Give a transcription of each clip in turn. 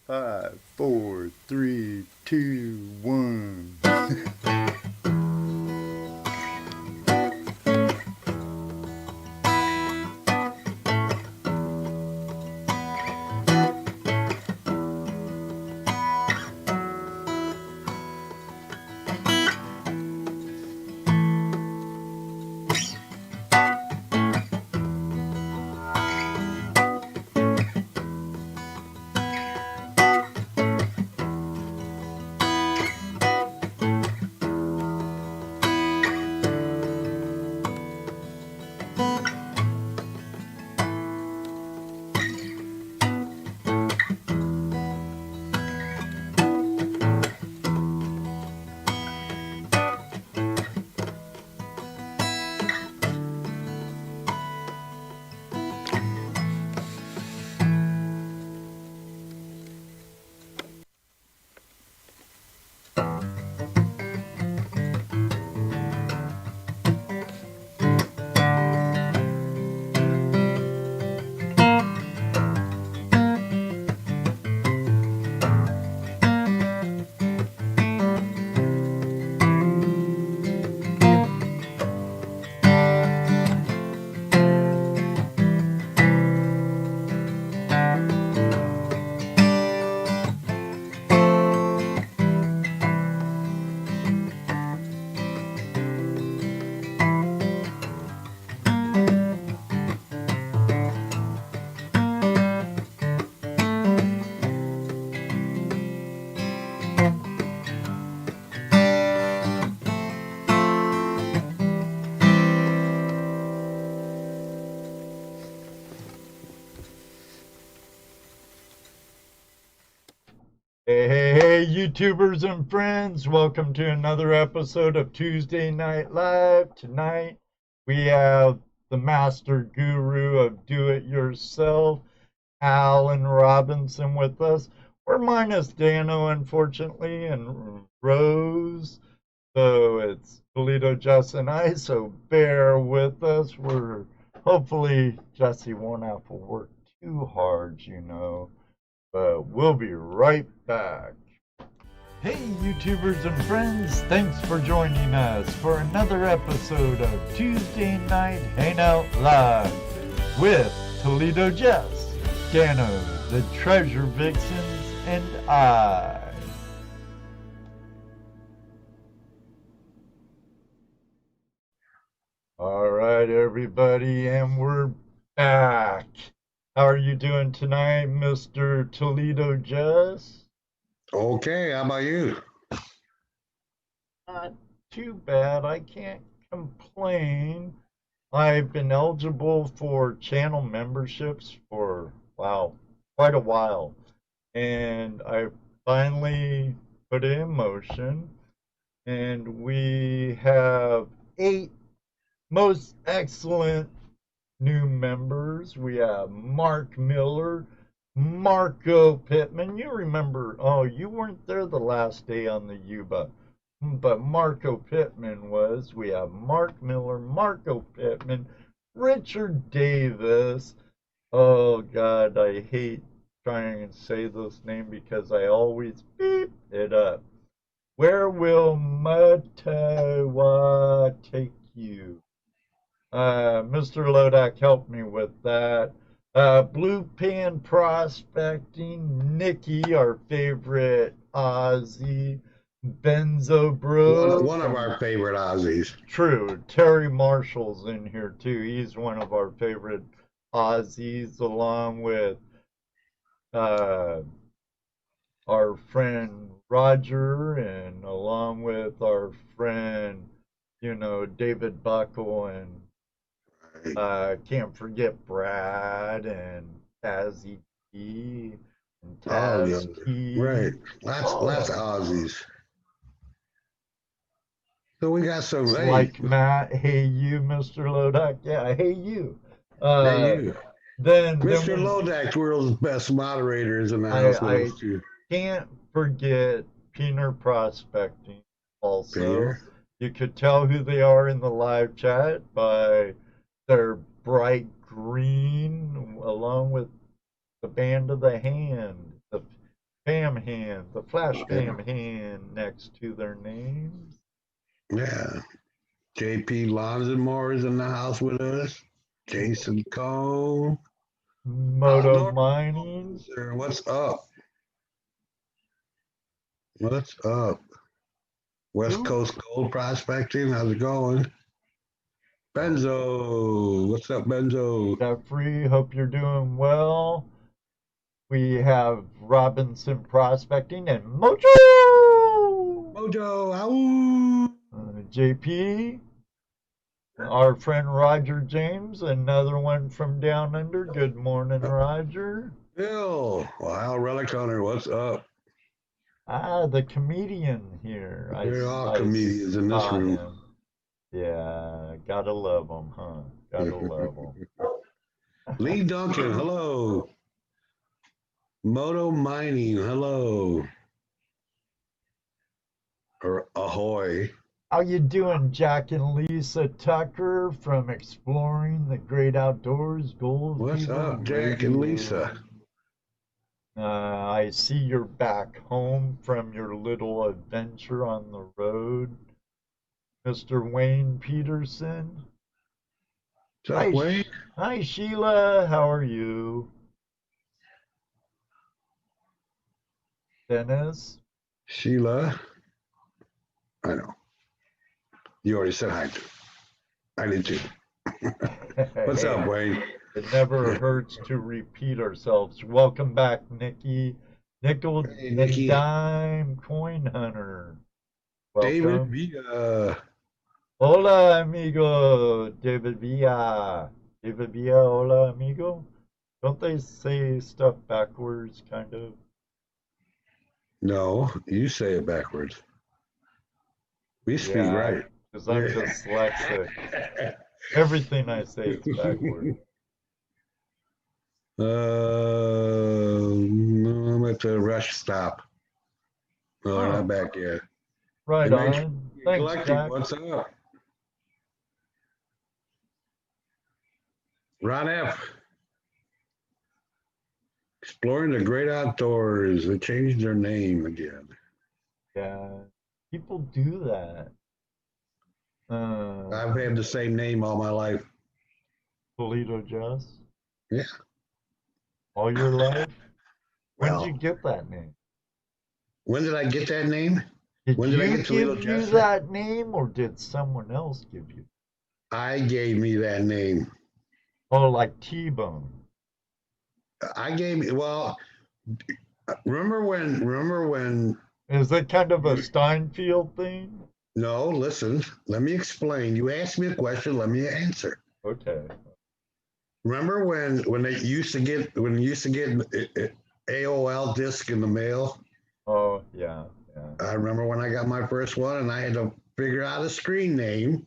5, 4, 3, 2, 1. Hey, YouTubers and friends, welcome to another episode of Tuesday Night Live. Tonight we have the master guru of do-it-yourself, Alan Robinson, with us. We're minus Dano, unfortunately, and Rose, so it's Toledo, Jess, and I, so bear with us. Hopefully Jesse won't have to work too hard, but we'll be right back. Hey, YouTubers and friends, thanks for joining us for another episode of Tuesday Night Hangout Live with Toledo Jess, Dano, the Treasure Vixens, and I. All right, everybody, and we're back. How are you doing tonight, Mr. Toledo Jess? Okay, how about you? Not too bad. I can't complain. I've been eligible for channel memberships for, wow, quite a while. And I finally put it in motion. And we have 8 most excellent new members. We have Mark Miller, Marco Pittman. You remember, oh, you weren't there the last day on the Yuba, but Marco Pittman was. We have Mark Miller, Marco Pittman, Richard Davis. Oh, God, I hate trying to say this name because I always beep it up. Where will Matawa take you? Mr. Lodak helped me with that. Blue Pan Prospecting, Nikki, our favorite Aussie, Benzo Bro. One of our favorite Aussies. True. Terry Marshall's in here too. He's one of our favorite Aussies, along with uh, our friend Roger, and along with our friend, David Buckle, and can't forget Brad and Tazzy T and Taz T. Right. Lots of Aussies. So we got some like Matt. Hey you, Mr. Lodak. Yeah, hey you. Hey you. Then Mr. Lodak, world's best moderators in the house. I can't forget Peener Prospecting also. Peter. You could tell who they are in the live chat by their bright green, along with the band of the hand, the Spam hand, the flash spam hand next to their names. Yeah. JP Lonzamore is in the house with us. Jason Combe. Moto Mining. What's up? What's up? West Coast Gold Prospecting. How's it going? Benzo. What's up, Benzo? Jeffrey, hope you're doing well. We have Robinson Prospecting and Mojo. Mojo. Ow. JP. Our friend Roger James, another one from down under. Good morning, Roger. Bill. Wow, Relic Hunter. What's up? The comedian here. They're all comedians in this room. Him. Yeah, gotta love them, huh? Gotta love them. Lee Duncan, hello. Moto Mining, hello. Or ahoy. How you doing, Jack and Lisa Tucker from Exploring the Great Outdoors? Gold. What's up, Jack and Lisa? I see you're back home from your little adventure on the road, Mr. Wayne Peterson. What's up, Wayne? Hi, Sheila. How are you? Dennis? Sheila? I know. You already said hi to. I did too. What's up, Wayne? It never hurts to repeat ourselves. Welcome back, Nikki. Nickel and Dime Coin Hunter. Welcome. David Villa. Hola, amigo. David Villa. David Villa, hola, amigo. Don't they say stuff backwards, kind of? No, you say it backwards. We speak right. Because I'm dyslexic. Everything I say is backward. I'm at the rush stop. No, they're not back yet. Right on. Thanks, Jack. What's up? Ron F. Exploring the Great Outdoors. They changed their name again. Yeah, people do that. I've had the same name all my life. Toledo Jess? Yeah. All your life? When did you get that name? When did I get that name? Did you give you that name, or did someone else give you? I gave me that name. Oh, like T-Bone. Remember when? Is it kind of a Steinfeld thing? No, listen, let me explain. You asked me a question, let me answer. Okay. Remember when they used to get AOL disc in the mail? Oh, yeah. I remember when I got my first one and I had to figure out a screen name.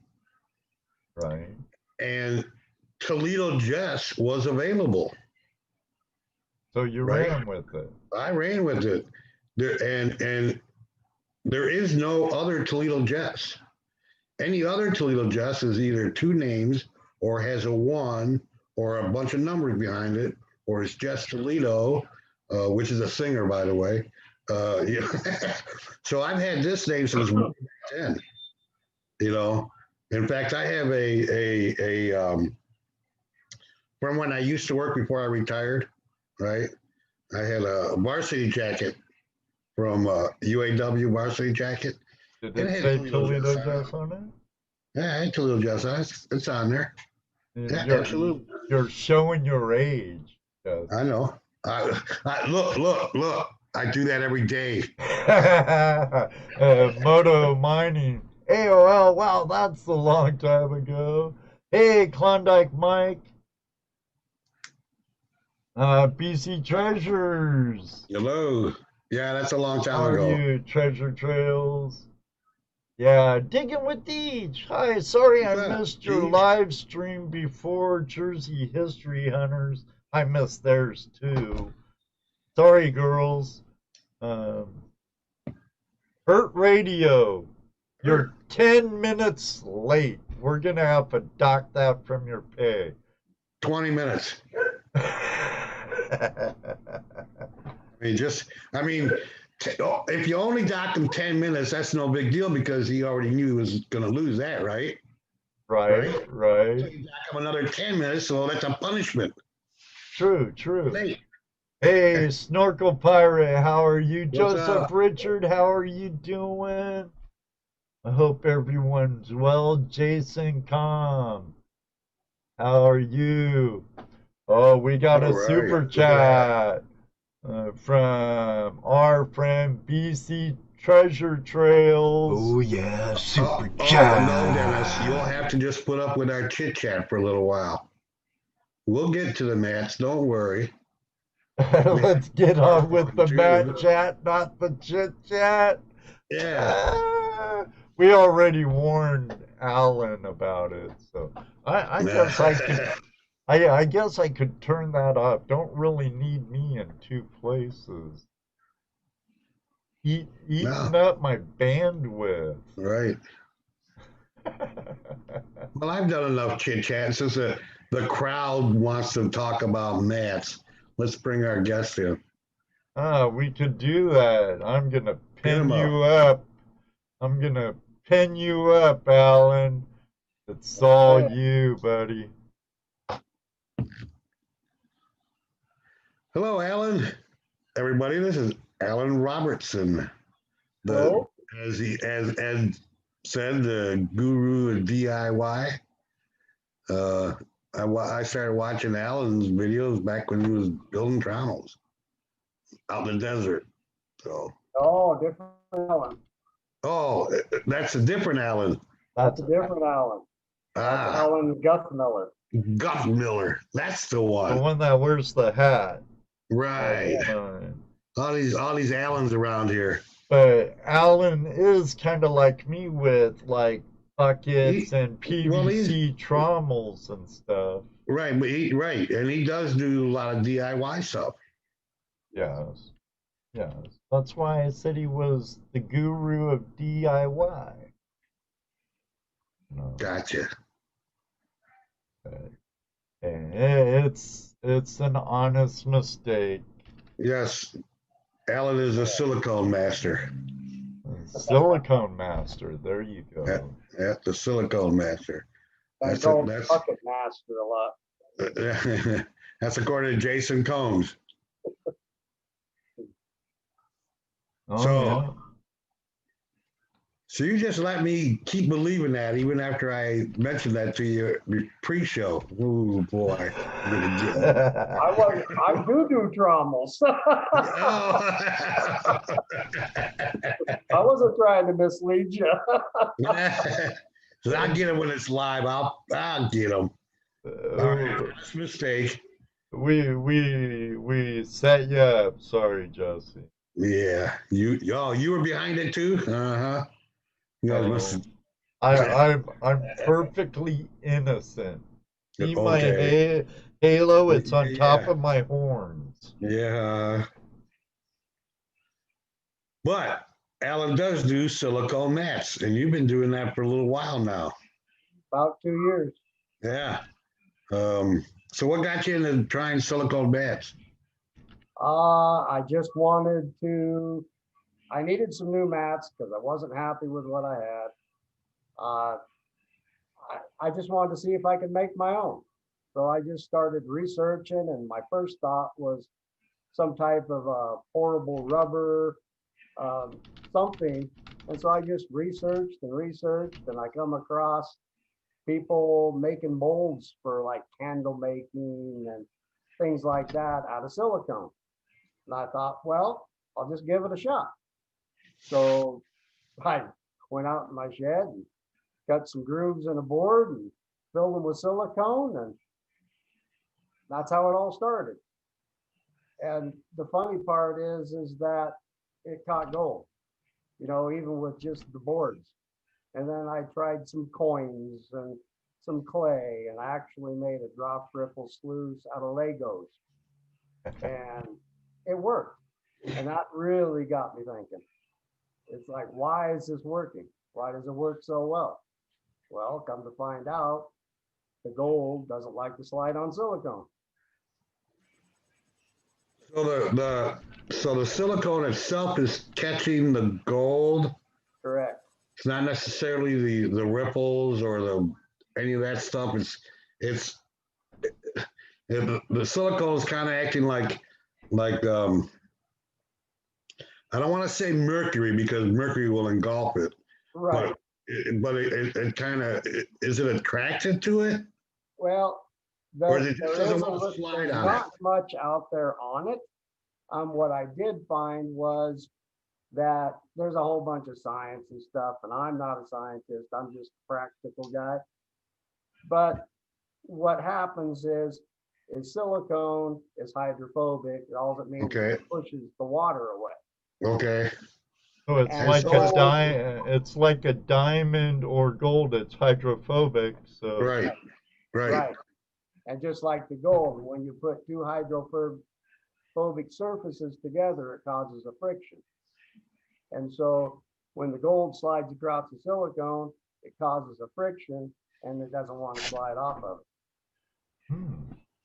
Right. And Toledo Jess was available. So you ran with it. I ran with it. And there is no other Toledo Jess. Any other Toledo Jess is either two names or has a one or a bunch of numbers behind it, or it's Jess Toledo, which is a singer, by the way. So I've had this name since 10. In fact, I have from when I used to work before I retired, right? I had a varsity jacket from UAW varsity jacket. Did it say Toledo Jess on it? Yeah, I had Toledo Jess on it. It's on there. Yeah, absolutely. You're showing your age. Yes. I know. Look. I do that every day. Moto Mining. AOL. Wow, that's a long time ago. Hey, Klondike Mike. BC Treasures. Hello. Yeah, that's a long time ago. How are you, Treasure Trails? Yeah, Digging with Deej. Hi, sorry I missed your live stream before. Jersey History Hunters. I missed theirs too. Sorry, girls. Hurt Radio. You're 10 minutes late. We're going to have to dock that from your pay. 20 minutes. If you only docked him 10 minutes, that's no big deal because he already knew he was going to lose that, right? Right. So you dock him another 10 minutes, so that's a punishment. True. Late. Hey, Snorkel Pirate, how are you? What's Joseph up? Richard, how are you doing? I hope everyone's well. Jason Combe, how are you? Oh, we got All a right. super Look at that. chat from our friend BC Treasure Trails. Oh yeah, super No, chat. Dennis, you'll have to just put up with our chit chat for a little while. We'll get to the mats. Don't worry. Let's get on with the Too. mat chat, not the chit chat. Yeah. We already warned Alan about it, so I guess I could. I guess I could turn that up. Don't really need me in two places. Eating No. up my bandwidth. Right. Well, I've done enough chit chat since the crowd wants to talk about mats. Let's bring our guest in. We could do that. I'm gonna Pin pin him you up. up. I'm gonna pin you up, Alan. It's all you, buddy. Hello, Alan. Everybody, this is Alan Robertson. Hello? As said, the guru of DIY. I started watching Alan's videos back when he was building trommels out in the desert. So. Oh, different Alan. Oh, that's a different Alan. That's a different Alan. That's Alan Guthmiller. Guthmiller. That's the one. The one that wears the hat. Right. All these Allens around here. But Alan is kind of like me with like buckets and PVC trommels and stuff. Right, and he does do a lot of DIY stuff. Yes. That's why I said he was the guru of DIY. No. Gotcha. And it's an honest mistake. Yes, Alan is a silicone master. Silicone master. There you go. Yeah, the silicone master. That's bucket master a lot. That's according to Jason Combs. So you just let me keep believing that even after I mentioned that to you pre-show. Oh boy, I'm gonna get it. I do trommels. I wasn't trying to mislead you. I'll get them when it's live. I'll get them. Honest mistake. We set you up. Sorry, Jesse. Yeah, you were behind it too. I'm perfectly innocent. See my halo? It's on top of my horns. Yeah. But Alan does do silicone mats, and you've been doing that for a little while now. About 2 years. Yeah. So what got you into trying silicone mats? I just wanted to. I needed some new mats because I wasn't happy with what I had. I just wanted to see if I could make my own. So I just started researching, and my first thought was some type of portable rubber, something. And so I just researched, and I come across people making molds for like candle making and things like that out of silicone. And I thought, well, I'll just give it a shot. So I went out in my shed and cut some grooves in a board and filled them with silicone, and that's how it all started. And the funny part is that it caught gold, even with just the boards. And then I tried some coins and some clay, and I actually made a drop ripple sluice out of Legos. And it worked. And that really got me thinking. It's like, why is this working? Why does it work so well? Well, come to find out, the gold doesn't like to slide on silicone. So the silicone itself is catching the gold. Correct. It's not necessarily the ripples or any of that stuff. The silicone is kind of acting like I don't want to say mercury because mercury will engulf it. Right. But it kind of is it attracted to it? Well, Or is it just there doesn't is want to slide there's on not much out there on it. What I did find was that there's a whole bunch of science and stuff, and I'm not a scientist. I'm just a practical guy. But what happens is silicone is hydrophobic. All it means is Okay. it pushes the water away. Okay. So it's And like so- it's like a diamond or gold. It's hydrophobic. So Right. Right. And just like the gold, when you put two hydrophobic surfaces together, it causes a friction. And so when the gold slides across the silicone, it causes a friction and it doesn't want to slide off of it.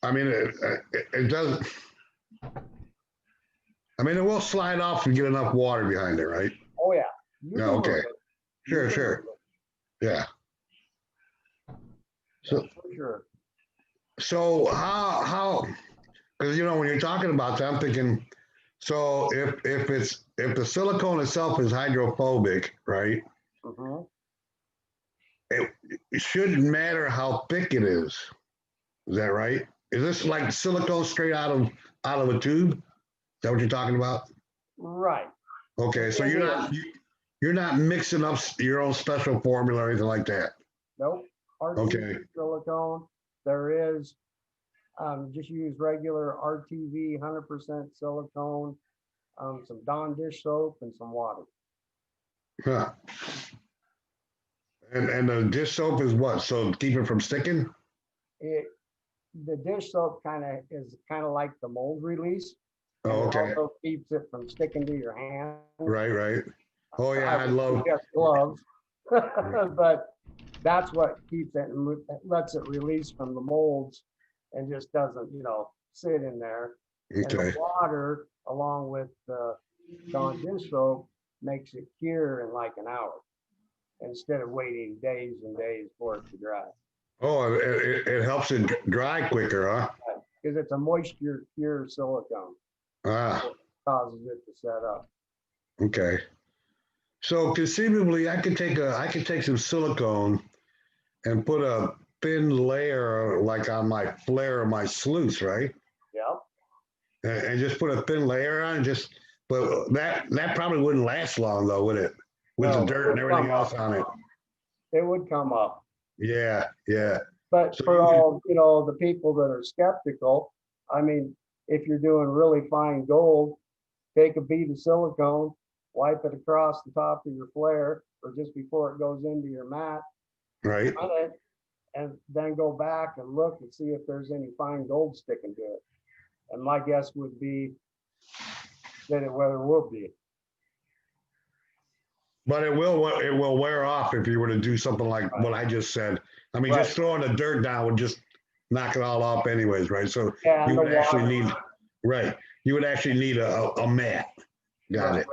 I mean, it doesn't. I mean, it will slide off if you get enough water behind it, right? Oh yeah. Yeah, okay. Sure. Yeah. So, For sure. so how? Because when you're talking about that, I'm thinking. So if the silicone itself is hydrophobic, right? Mm-hmm. It shouldn't matter how thick it is. Is that right? Is this like silicone straight out of a tube? Is that what you're talking about? Right. Okay, so you're not mixing up your own special formula or anything like that. Nope. Okay. Silicone. There is just use regular RTV 100% silicone, some Dawn dish soap and some water. Huh. And the dish soap is what? So keep it from sticking? The dish soap is kind of like the mold release. Oh, okay. It also keeps it from sticking to your hand. Right. Oh yeah, I love gloves. But that's what keeps it and lets it release from the molds and just doesn't, sit in there. And Okay. the water, along with the Dawn dish soap, makes it cure in like an hour instead of waiting days and days for it to dry. Oh, it helps it dry quicker, huh? Because it's a moisture cure silicone. Ah, It causes it to set up. okay. So conceivably, I could take some silicone and put a thin layer like on my flare or my sluice, right? Yep. And just put a thin layer on, but that probably wouldn't last long though, would it? With No, the dirt and everything else on it. It would come up. Yeah. But So for you all, the people that are skeptical, I mean, if you're doing really fine gold, take a bead of silicone, wipe it across the top of your flare or just before it goes into your mat, Right. run it, and then go back and look and see if there's any fine gold sticking to it. And my guess would be that it will be. But it will wear off if you were to do something like what I just said. I mean, just throwing the dirt down would just knock it all off anyways, right? So Yeah, you would actually need a mat. Got it.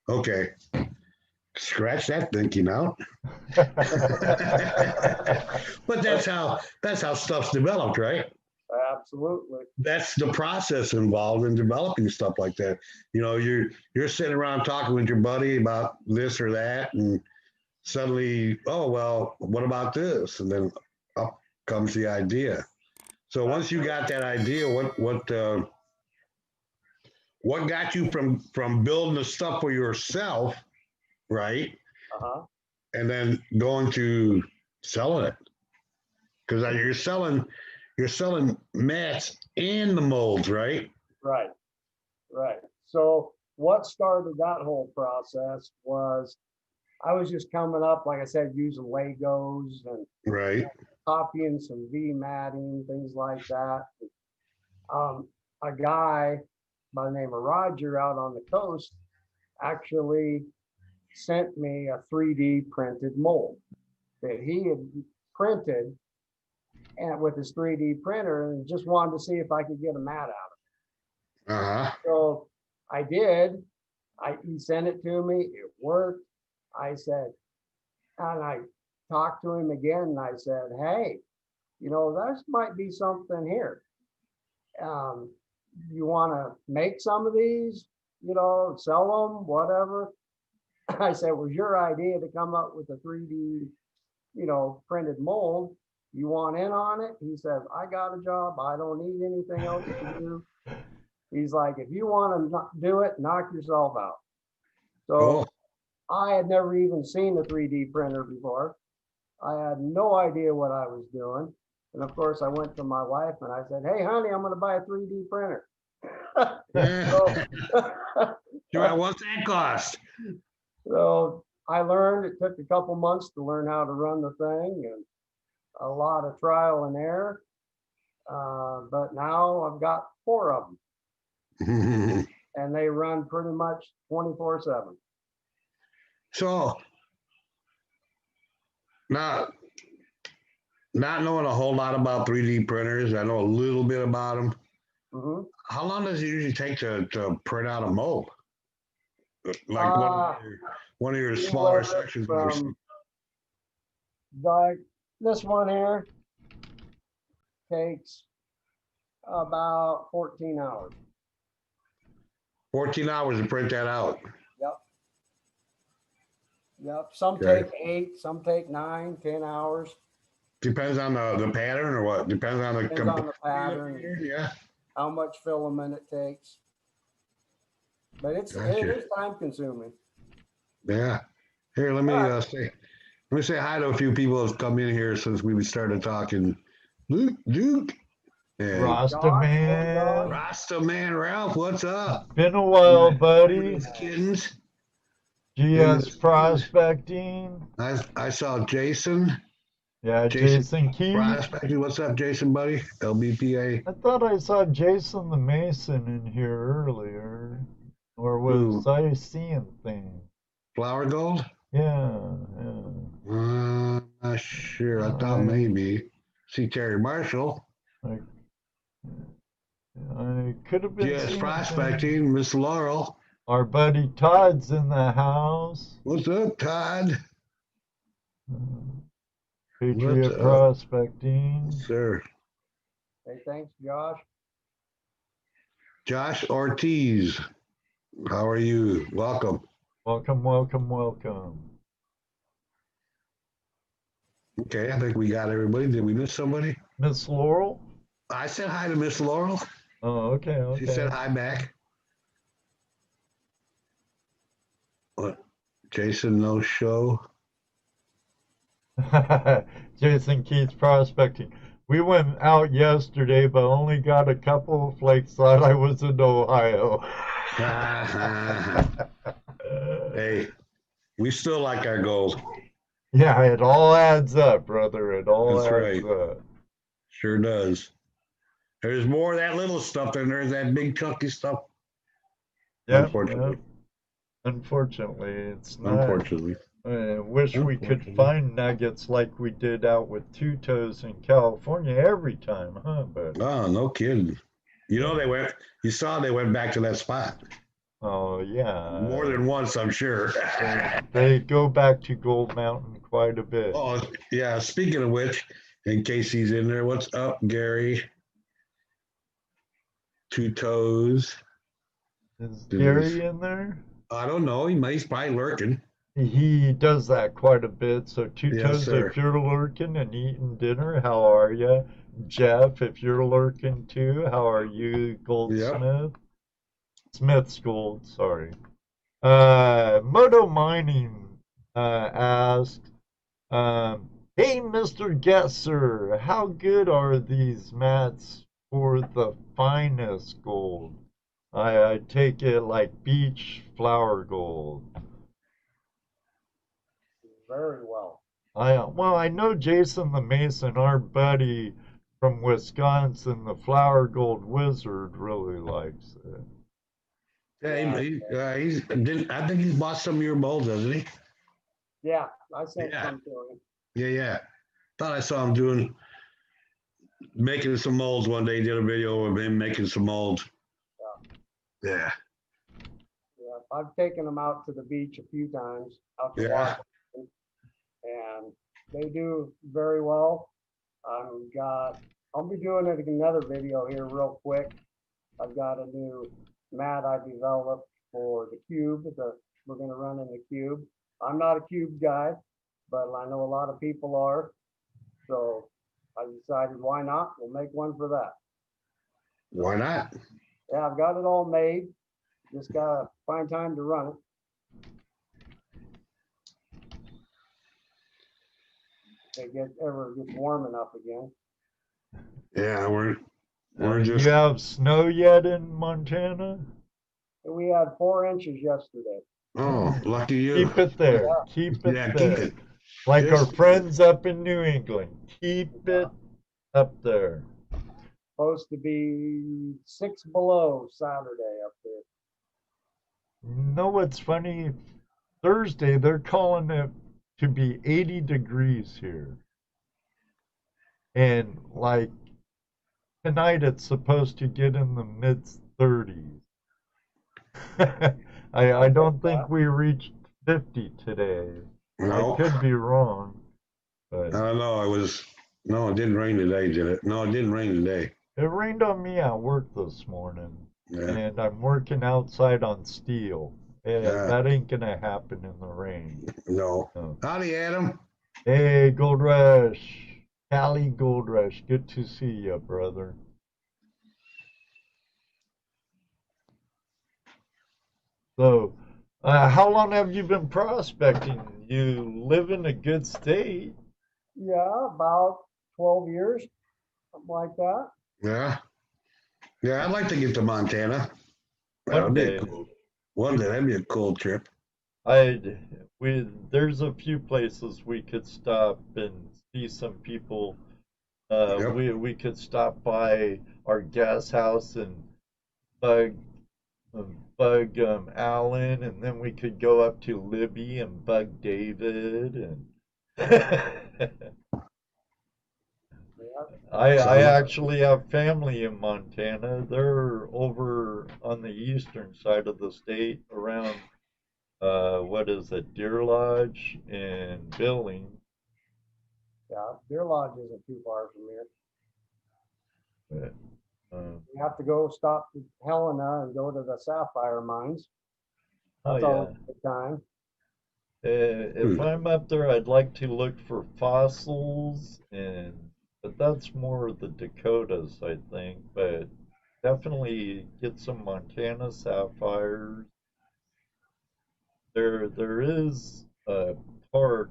Okay. Scratch that thinking out. But that's how stuff's developed, right? Absolutely. That's the process involved in developing stuff like that. You're sitting around talking with your buddy about this or that, and suddenly, oh well, what about this? And then up comes the idea. So once you got that idea, what got you from building the stuff for yourself, right? Uh-huh. And then going to selling it, because you're selling mats and the molds, right? Right. So what started that whole process was I was just coming up, like I said, using Legos and Right. copying some V matting, things like that. A guy by the name of Roger out on the coast actually sent me a 3D printed mold that he had printed and with his 3D printer and just wanted to see if I could get a mat out of So I did. He sent it to me. It worked. I said, and I talked to him again and I said, hey, this might be something here. You want to make some of these, sell them, whatever. I said, it was your idea to come up with a 3D, printed mold. You want in on it? He says, I got a job. I don't need anything else to do. He's like, if you want to do it, knock yourself out. So I had never even seen a 3D printer before. I had no idea what I was doing. And of course, I went to my wife and I said, hey, honey, I'm going to buy a 3D printer. What's that cost? So I learned, it took a couple months to learn how to run the thing and a lot of trial and error. But now I've got 4 of them and they run pretty much 24/7. So now, not knowing a whole lot about 3D printers, I know a little bit about them. Mm-hmm. How long does it usually take to print out a mold? Like one of your smaller sections. Like this one here takes about 14 hours. 14 hours to print that out. Yep. Some take 8, some take 9, 10 hours. Depends on the pattern or what? Depends on the pattern. Yeah. How much filament it takes. But it is time consuming. Yeah. Here, let me say hi to a few people who've come in here since we started talking. Luke. And Rasta man. Rasta man, Ralph, what's up? Been a while, buddy. Kittens. GS Prospecting. I saw Jason. Yeah, Jason Keith. Prospecting. What's up, Jason, buddy? LBPA. I thought I saw Jason the Mason in here earlier. Or was I seeing things? Flower Gold? Yeah. Not sure. I thought maybe. See Terry Marshall. I could have been. GS Prospecting, Miss Laurel. Our buddy Todd's in the house. What's up, Todd? Patriot Prospecting. Sir. Hey, thanks, Josh. Josh Ortiz. How are you? Welcome. Welcome. Okay, I think we got everybody. Did we miss somebody? Miss Laurel? I said hi to Miss Laurel. Oh, okay. She said hi back. What? Jason, no show. Jason Keith Prospecting. We went out yesterday, but only got a couple of flakes. Thought I was in Ohio. Hey, we still like our gold. Yeah, it all adds up, brother. It all adds up. Sure does. There's more of that little stuff than there's that big chunky stuff. Yeah. Unfortunately, it's not. Unfortunately. I wish we could find nuggets like we did out with Two Toes in California every time, huh? But no kidding. You saw they went back to that spot. Oh, yeah. More than once, I'm sure. They go back to Gold Mountain quite a bit. Oh, yeah. Speaking of which, in case he's in there, what's up, Gary? Two Toes. Is Gary in there? I don't know. He's probably lurking. He does that quite a bit. So Two Toes, if you're lurking and eating dinner, how are you? Jeff, if you're lurking too, how are you? Goldsmith? Yep. Smith's Gold, sorry. Moto Mining asked, hey, Mr. Guesser, how good are these mats for the finest gold? I take it like beach flower gold. Very well. I know Jason the Mason, our buddy from Wisconsin, the flower gold wizard, really likes it. Yeah, I think he's bought some of your molds, hasn't he? Yeah, I sent some to him. Yeah. Thought I saw him making some molds one day. Did a video of him making some molds. Yeah. Yeah, I've taken them out to the beach a few times, out to Yeah. Washington, and they do very well. I'll be doing it another video here real quick. I've got a new mat I developed for the cube that we're going to run in the cube. I'm not a cube guy, but I know a lot of people are. So I decided, why not? We'll make one for that. Why not? Yeah, I've got it all made. Just gotta find time to run it. Ever gets warm enough again. Yeah, we're Do just you have snow yet in Montana? And we had 4 inches yesterday. lucky you. Keep it there. Yeah. Keep it Yeah, there. keep it. Like our Just- friends up in New England. Keep it up there. Supposed to be 6 below Saturday up there. You know what's funny? Thursday, they're calling it to be 80 degrees here. And like tonight, it's supposed to get in the mid 30s. I don't think we reached 50 today. No. I could be wrong, but I don't know. No, it didn't rain today, did it? No, it didn't rain today. it rained on me at work this morning, Yeah. and I'm working outside on steel. And Yeah. that ain't gonna happen in the rain. No. No. Howdy, Adam. Hey, Gold Rush, Cali Gold Rush, good to see you, brother. So, how long have you been prospecting? You live in a good state. Yeah, about 12 years, something like that. Yeah. Yeah, I'd like to get to Montana. One That'd be day. cool. One day, that'd be a cool trip. There's a few places we could stop and see some people. Yep. We could stop by our gas house and bug Alan, and then we could go up to Libby and bug David, and Yeah. I actually have family in Montana. They're over on the eastern side of the state, around what is it, Deer Lodge and Billings. Yeah, Deer Lodge isn't too far from here. But, You have to go stop to Helena and go to the sapphire mines. oh That's yeah. always a good time. If I'm up there, I'd like to look for fossils, but that's more the Dakotas, I think. But definitely get some Montana sapphires. There is a park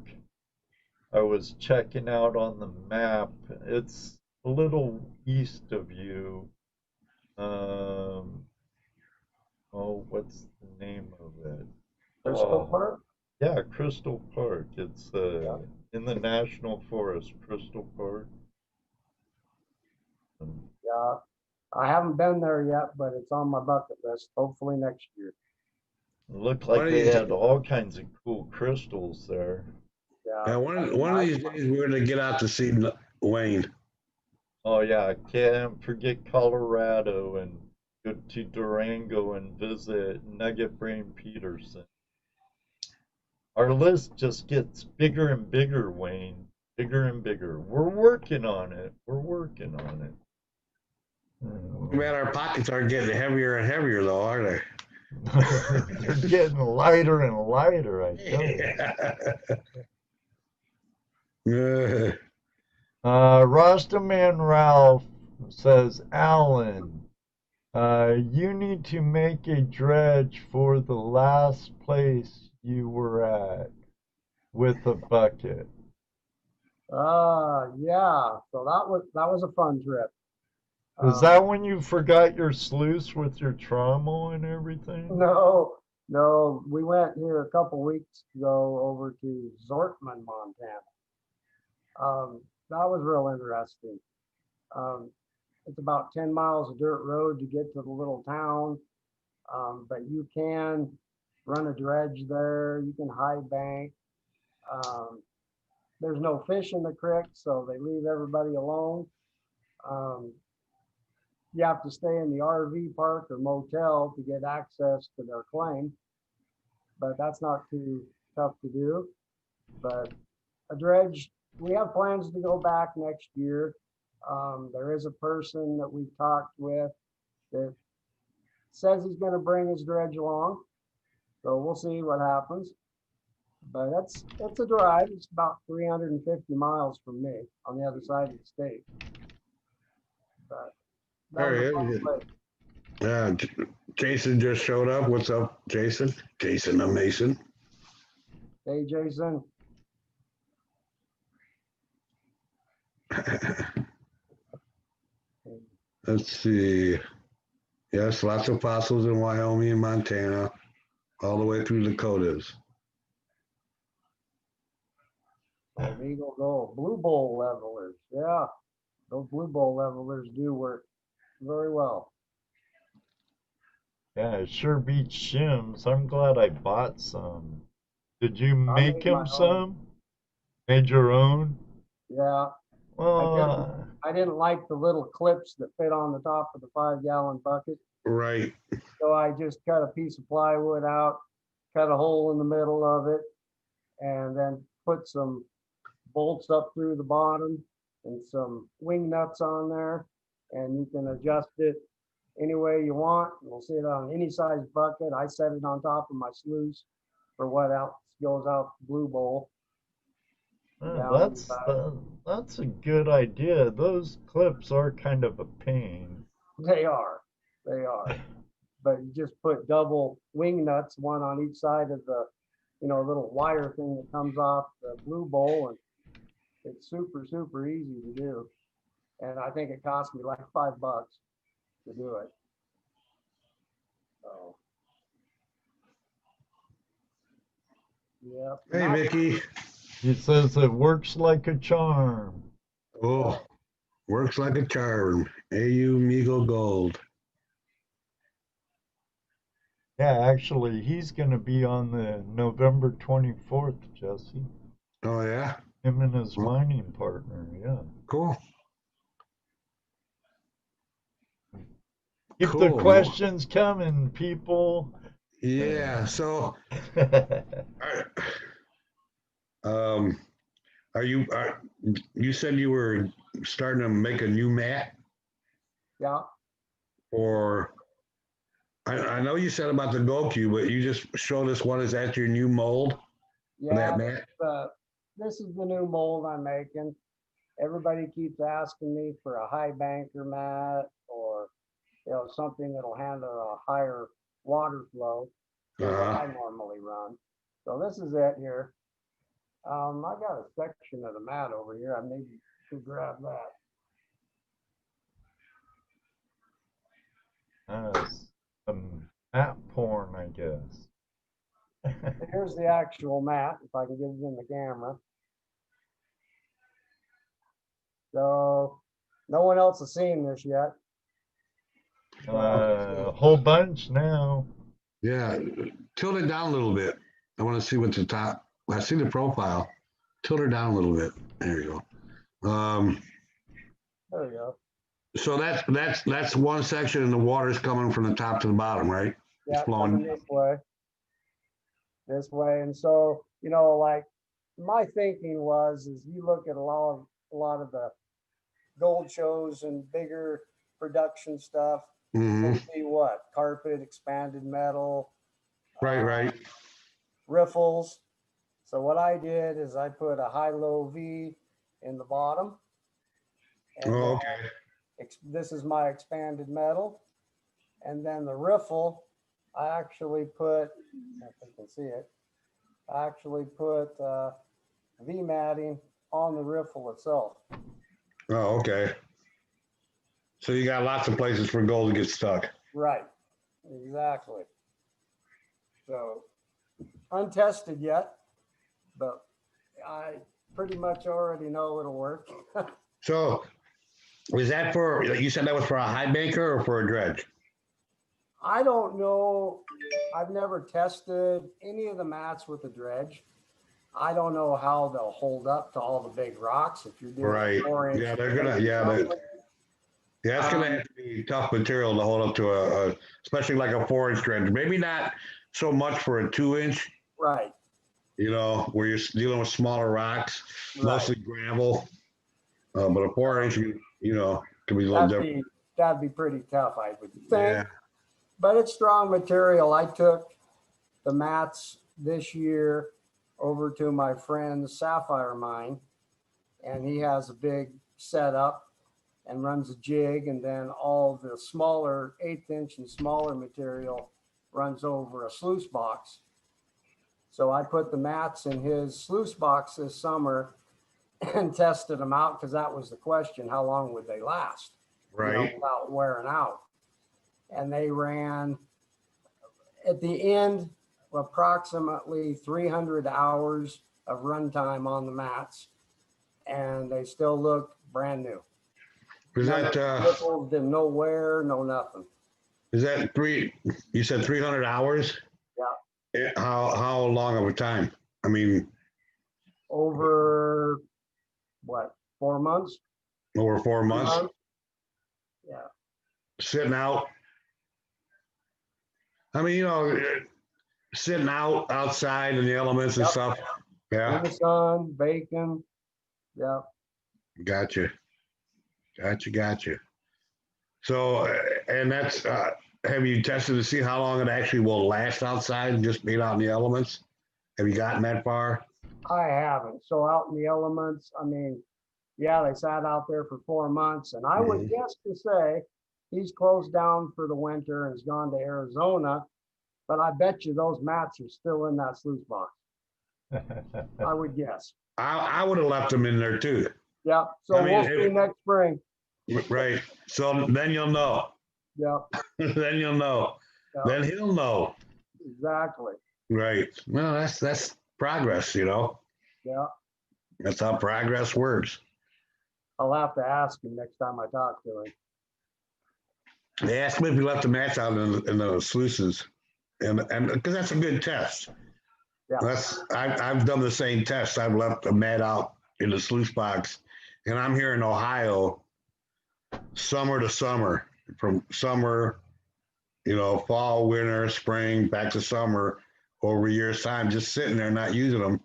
I was checking out on the map. It's a little east of you. What's the name of it? Crystal Park? Yeah, Crystal Park. It's Yeah. in the National Forest, Crystal Park. Yeah, I haven't been there yet, but it's on my bucket list. Hopefully next year. It looked like What they is- had all kinds of cool crystals there. Yeah. Yeah, one of these days we're gonna get out to see Wayne. Oh yeah, I can't forget Colorado and go to Durango and visit Nugget Brain Peterson. Our list just gets bigger and bigger, Wayne. Bigger and bigger. We're working on it. We're working on it. Man, our pockets are getting heavier and heavier, though, are they? They're getting lighter and lighter, I tell you. Yeah. Rastaman Ralph says, Alan, you need to make a dredge for the last place you were at with a bucket. Yeah. So that was a fun trip. Is that when you forgot your sluice with your trommel and everything? No. We went here a couple weeks ago over to Zortman, Montana. That was real interesting. It's about 10 miles of dirt road to get to the little town, but you can run a dredge there. You can high bank. There's no fish in the creek, so they leave everybody alone. you have to stay in the RV park or motel to get access to their claim. But that's not too tough to do. But a dredge, we have plans to go back next year. There is a person that we've talked with that says he's going to bring his dredge along. So we'll see what happens. But it's a drive. It's about 350 miles from me on the other side of the state. But that was a fun place. Yeah, Jason just showed up. What's up, Jason? Jason the Mason. Hey, Jason. Let's see. Yes, lots of fossils in Wyoming and Montana, all the way through the Dakotas. Eagle Gold, Blue Bowl levelers. Yeah, those Blue Bowl levelers do work very well. Yeah, it sure beats shims. I'm glad I bought some. Did you make him some? Made your own? Yeah. Well, I didn't like the little clips that fit on the top of the 5-gallon bucket. Right. So I just cut a piece of plywood out, cut a hole in the middle of it, and then put some bolts up through the bottom and some wing nuts on there. And you can adjust it any way you want. We'll sit on any size bucket. I set it on top of my sluice for what else goes out the Blue Bowl. that's a good idea. Those clips are kind of a pain. They are. But you just put double wing nuts, one on each side of the, little wire thing that comes off the Blue Bowl, and it's super, super easy to do. And I think it cost me like $5 to do it. So, yeah. Hey, Mickey. He says it works like a charm. Oh, works like a charm. AU Migo Gold. Yeah, actually, he's going to be on the November 24th, Jesse. Oh, yeah? Him and his mining partner, yeah. Cool. Keep the questions coming, people. Yeah, so you said you were starting to make a new mat? Yeah. Or I know you said about the Goku, but you just showed us what is that your new mold for that mat? This is the new mold I'm making. Everybody keeps asking me for a high banker mat or something that'll handle a higher water flow than what I normally run. So this is it here. I got a section of the mat over here. I maybe should grab that. Some mat porn, I guess. Here's the actual mat, if I can get it in the camera. So no one else has seen this yet. A whole bunch now. Yeah, tilt it down a little bit. I want to see what's the top. I see the profile. Tilt her down a little bit. There you go. There you go. So that's one section, and the water's coming from the top to the bottom, right? Yeah, it's flowing this way. And so, like my thinking is you look at a lot of the gold shows and bigger production stuff. And see what carpet, expanded metal, right, riffles. So what I did is I put a high-low V in the bottom. And okay. This is my expanded metal. And then the riffle, I actually put, if you can see it, I actually put V matting on the riffle itself. Oh, okay. So you got lots of places for gold to get stuck. Right, exactly. So untested yet, but I pretty much already know it'll work. So was that you said that was for a high banker or for a dredge? I don't know. I've never tested any of the mats with a dredge. I don't know how they'll hold up to all the big rocks if you're doing right. Yeah, they're gonna. Yeah, Yeah, it's gonna have to be tough material to hold up to especially like a 4-inch dredge. Maybe not so much for a 2-inch, Right, where you're dealing with smaller rocks, right. mostly gravel. But a 4-inch, can be a little different. That'd be pretty tough, I would think. Yeah. But it's strong material. I took the mats this year over to my friend's sapphire mine, and he has a big setup and runs a jig, and then all the smaller 1/8 inch and smaller material runs over a sluice box. So I put the mats in his sluice box this summer and tested them out, because that was the question: how long would they last? Right. Without wearing out. And they ran at the end approximately 300 hours of runtime on the mats, and they still look brand new. Is that ripples, did no wear, no nothing. is that you said 300 hours? Yeah. How long of a time? I mean, over what, 4 months? over 4 months? Yeah. Sitting out. I mean, sitting outside in the elements and stuff. Yeah. In the sun, baking. Yeah. Gotcha. So, and that's, have you tested to see how long it actually will last outside and just being out in the elements? Have you gotten that far? I haven't. So out in the elements, I mean, yeah, they sat out there for 4 months, and I would guess to say he's closed down for the winter and has gone to Arizona, but I bet you those mats are still in that sluice box. I would guess. I would have left them in there too. Yeah. So we'll see next spring. Right. So then you'll know. Yeah. Then you'll know. Yeah. Then he'll know. Exactly. Right. Well, that's progress, Yeah. That's how progress works. I'll have to ask him next time I talk to him. They asked me if we left the mats out in the sluices, and because that's a good test. Yeah. I've done the same test. I've left a mat out in the sluice box, and I'm here in Ohio, summer to summer, from summer, fall, winter, spring, back to summer, over a year's time, just sitting there not using them.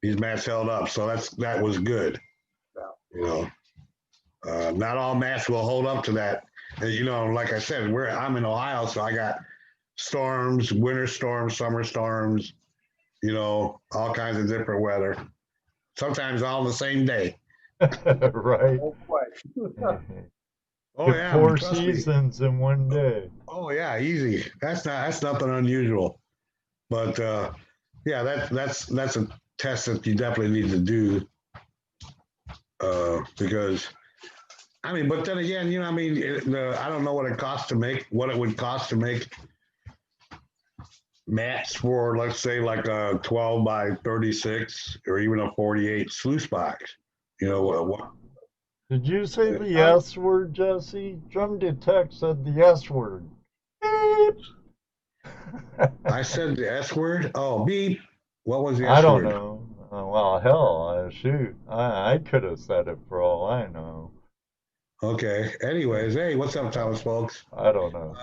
These mats held up, so that was good. Yeah. Not all mats will hold up to that. Like I said, I'm in Ohio, so I got storms, winter storms, summer storms, all kinds of different weather. Sometimes all the same day. Right. Oh yeah. 4 seasons in one day. Oh yeah, easy. That's nothing unusual. But yeah, that's a test that you definitely need to do. Because but then again, I don't know what it would cost to make mats for, let's say, like a 12 by 36 or even a 48 sluice box. What? Did you say the S word, Jesse? Drum Detect said the S word. Beep. I said the S word? Oh, beep. What was the S word? I don't know. Well, hell, shoot. I could have said it for all I know. Okay. Anyways, hey, what's up, Thomas, folks? I don't know.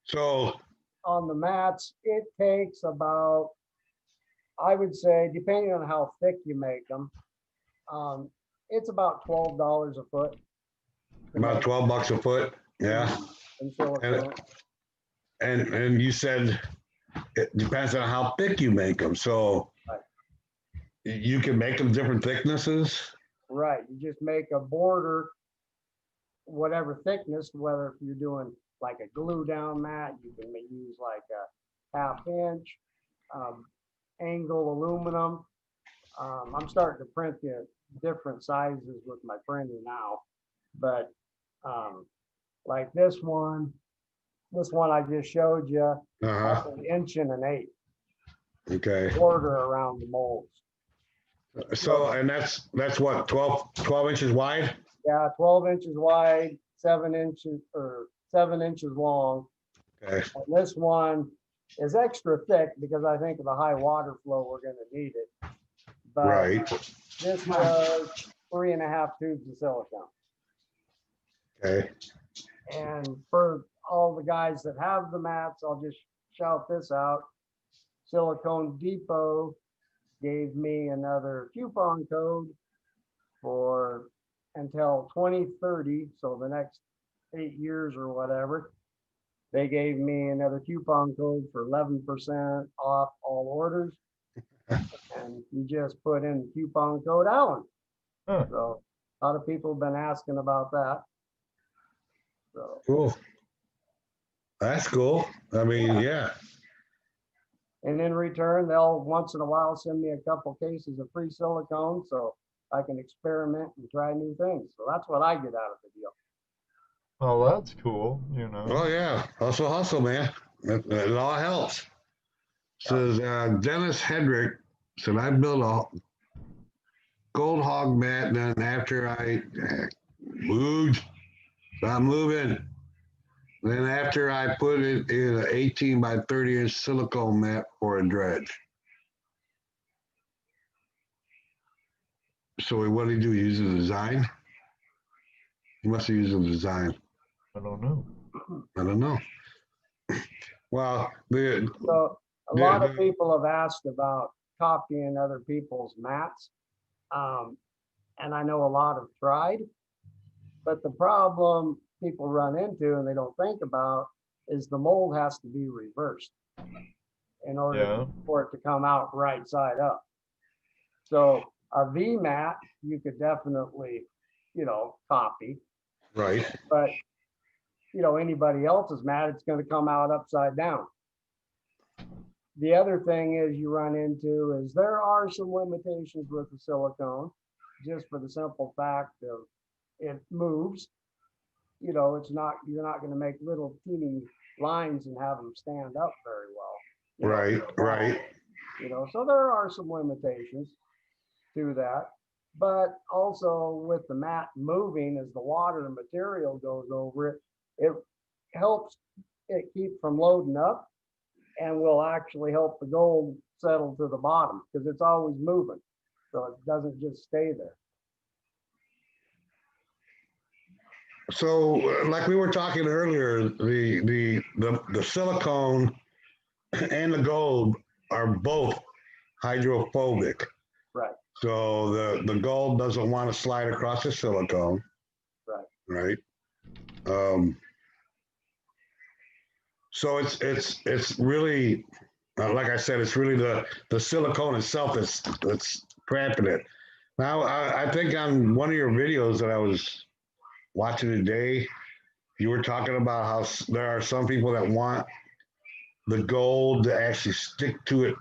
So on the mats, it takes about, I would say, depending on how thick you make them, it's about $12 a foot. About $12 a foot, yeah. And you said it depends on how thick you make them. So you can make them different thicknesses. Right. You just make a border, whatever thickness, whether if you're doing like a glue down mat, you can use like a 1/2 inch angle aluminum. I'm starting to print the different sizes with my printer now, but like this one I just showed you, that's 1 inch and 1/8. Okay. Border around the molds. So, and that's what, 12 inches wide? Yeah, 12 inches wide, 7 inches long. Okay. And this one is extra thick because I think of the high water flow, we're going to need it. But right. This was 3.5 tubes of silicone. Okay. And for all the guys that have the mats, I'll just shout this out. Silicone Depot gave me another coupon code for until 2030, so the next 8 years or whatever. They gave me another coupon code for 11% off all orders. And you just put in the coupon code Allen. Huh. So a lot of people have been asking about that. So Cool. That's cool. I mean, yeah. and in return, they'll once in a while send me a couple cases of free silicone so I can experiment and try new things. So that's what I get out of the deal. Oh, that's cool, you know. Oh yeah. Hustle, man. It all helps. Says Dennis Hedrick said I built a gold hog mat, and then after I moved, I'm moving. Then after I put it in an 18 by 30 inch silicone mat for a dredge. So what did he do? Use a design? He must have used a design. I don't know. I don't know. Well, So a lot of people have asked about copying other people's mats. And I know a lot have tried, but the problem people run into and they don't think about is the mold has to be reversed in order for it to come out right side up. So a V mat, you could definitely, copy. Right. But, anybody else's mat, it's going to come out upside down. The other thing is you run into is there are some limitations with the silicone, just for the simple fact of it moves. It's not, you're not going to make little teeny lines and have them stand up very well. Right. So there are some limitations to that. But also with the mat moving as the water and material goes over it, it helps it keep from loading up and will actually help the gold settle to the bottom because it's always moving. So it doesn't just stay there. So like we were talking earlier, the silicone and the gold are both hydrophobic. Right. So the gold doesn't want to slide across the silicone. Right. So it's really, like I said, it's really the silicone itself that's cramping it. Now I think on one of your videos that I was watching today, you were talking about how there are some people that want the gold to actually stick to it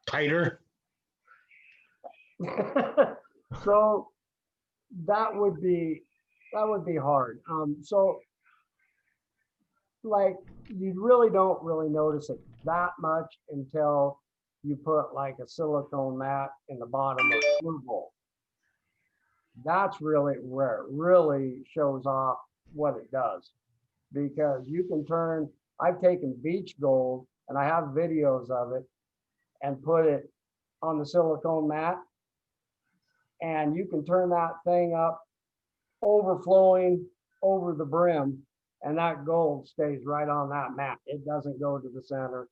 tighter. So that would be hard. So like you really don't really notice it that much until you put like a silicone mat in the bottom of the glue bowl. That's really where it really shows off what it does, because you can turn, I've taken beach gold and I have videos of it and put it on the silicone mat, and you can turn that thing up overflowing over the brim, and that gold stays right on that mat. It doesn't go to the center.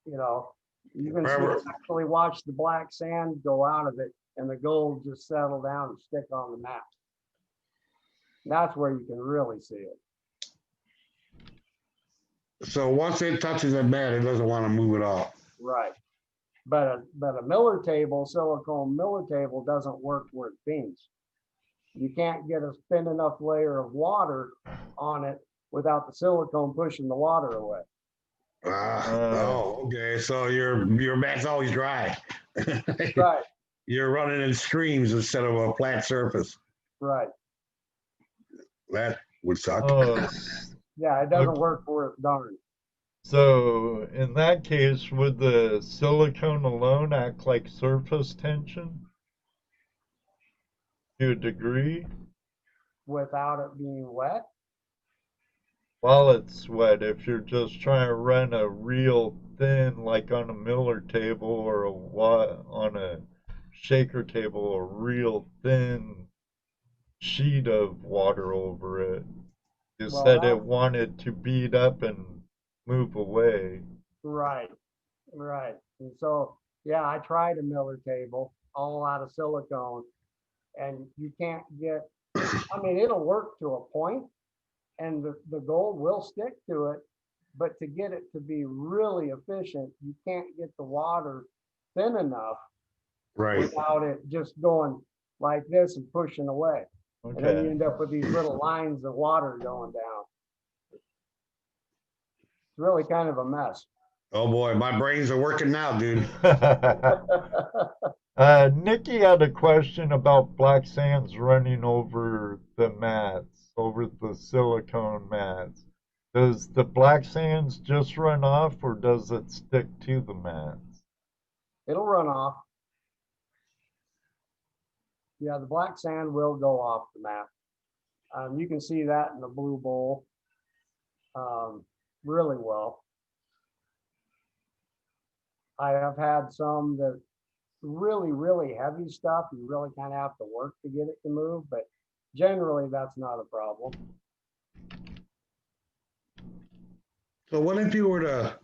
You can actually watch the black sand go out of it and the gold just settle down and stick on the mat. That's where you can really see it. So once it touches the mat, it doesn't want to move it off. Right. But a Miller table, silicone Miller table doesn't work where it beams. You can't get a thin enough layer of water on it without the silicone pushing the water away. Okay. So your mat's always dry. Right. You're running in streams instead of a flat surface. Right. That would suck. Yeah, it doesn't work for it, darn. So in that case, would the silicone alone act like surface tension to a degree? Without it being wet? While it's wet, if you're just trying to run a real thin, like on a Miller table or on a shaker table a real thin sheet of water over it. You Well, said it that's wanted to bead up and move away. right, right. And so, yeah, I tried a Miller table all out of silicone, and you can't get, I mean, it'll work to a point, and the gold will stick to it, but to get it to be really efficient, you can't get the water thin enough Right. without it just going like this and pushing away. And then you Okay. end up with these little lines of water going down. It's really kind of a mess. Oh boy, my brains are working now, dude. Nikki had a question about black sands running over the mats, over the silicone mats. Does the black sands just run off or does it stick to the mats? It'll run off. Yeah, the black sand will go off the mat. You can see that in the blue bowl really well. I have had some that really, really heavy stuff. You really kind of have to work to get it to move, but generally that's not a problem. So what if you were to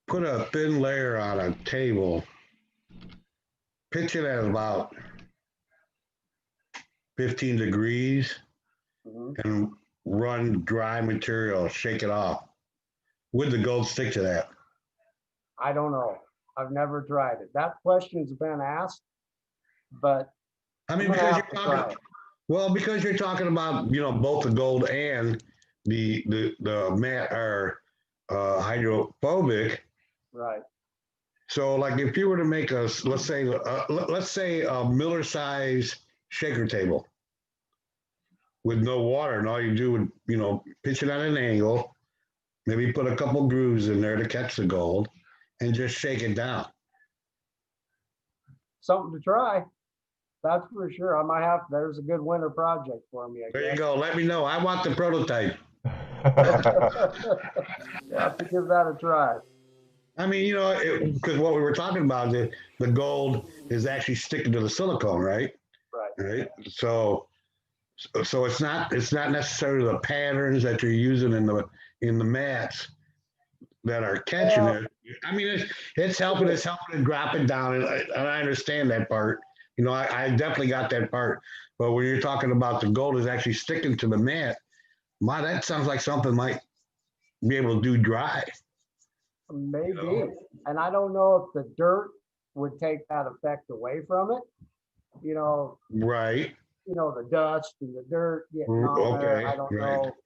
put a thin layer on a table, pitch it at about 15 degrees, Mhm. and run dry material, shake it off? Would the gold stick to that? I don't know. I've never tried it. That question's been asked, but I I'm mean, gonna because you're have to try talking, it. well, because you're talking about, both the gold and the matte or hydrophobic. Right. So, like, if you were to make a, let's say a Miller size shaker table with no water, and all you do would, pitch it at an angle, maybe put a couple grooves in there to catch the gold, and just shake it down. Something to try. That's for sure. I might have, there's a good winter project for me, I There you guess. go. Let me know. I want the prototype. You have to give that a try. I mean, because what we were talking about, the gold is actually sticking to the silicone, right? Right. Right. So it's not necessarily the patterns that you're using in the mats that are catching Well, it. I mean, it's helping. It's helping to drop it down, and I understand that part. I definitely got that part. But when you're talking about the gold is actually sticking to the mat, that sounds like something might be able to do dry. maybe. And I don't know if the dirt would take that effect away from it. You know, Right. the dust and the dirt getting on there. I Okay. don't Right. know.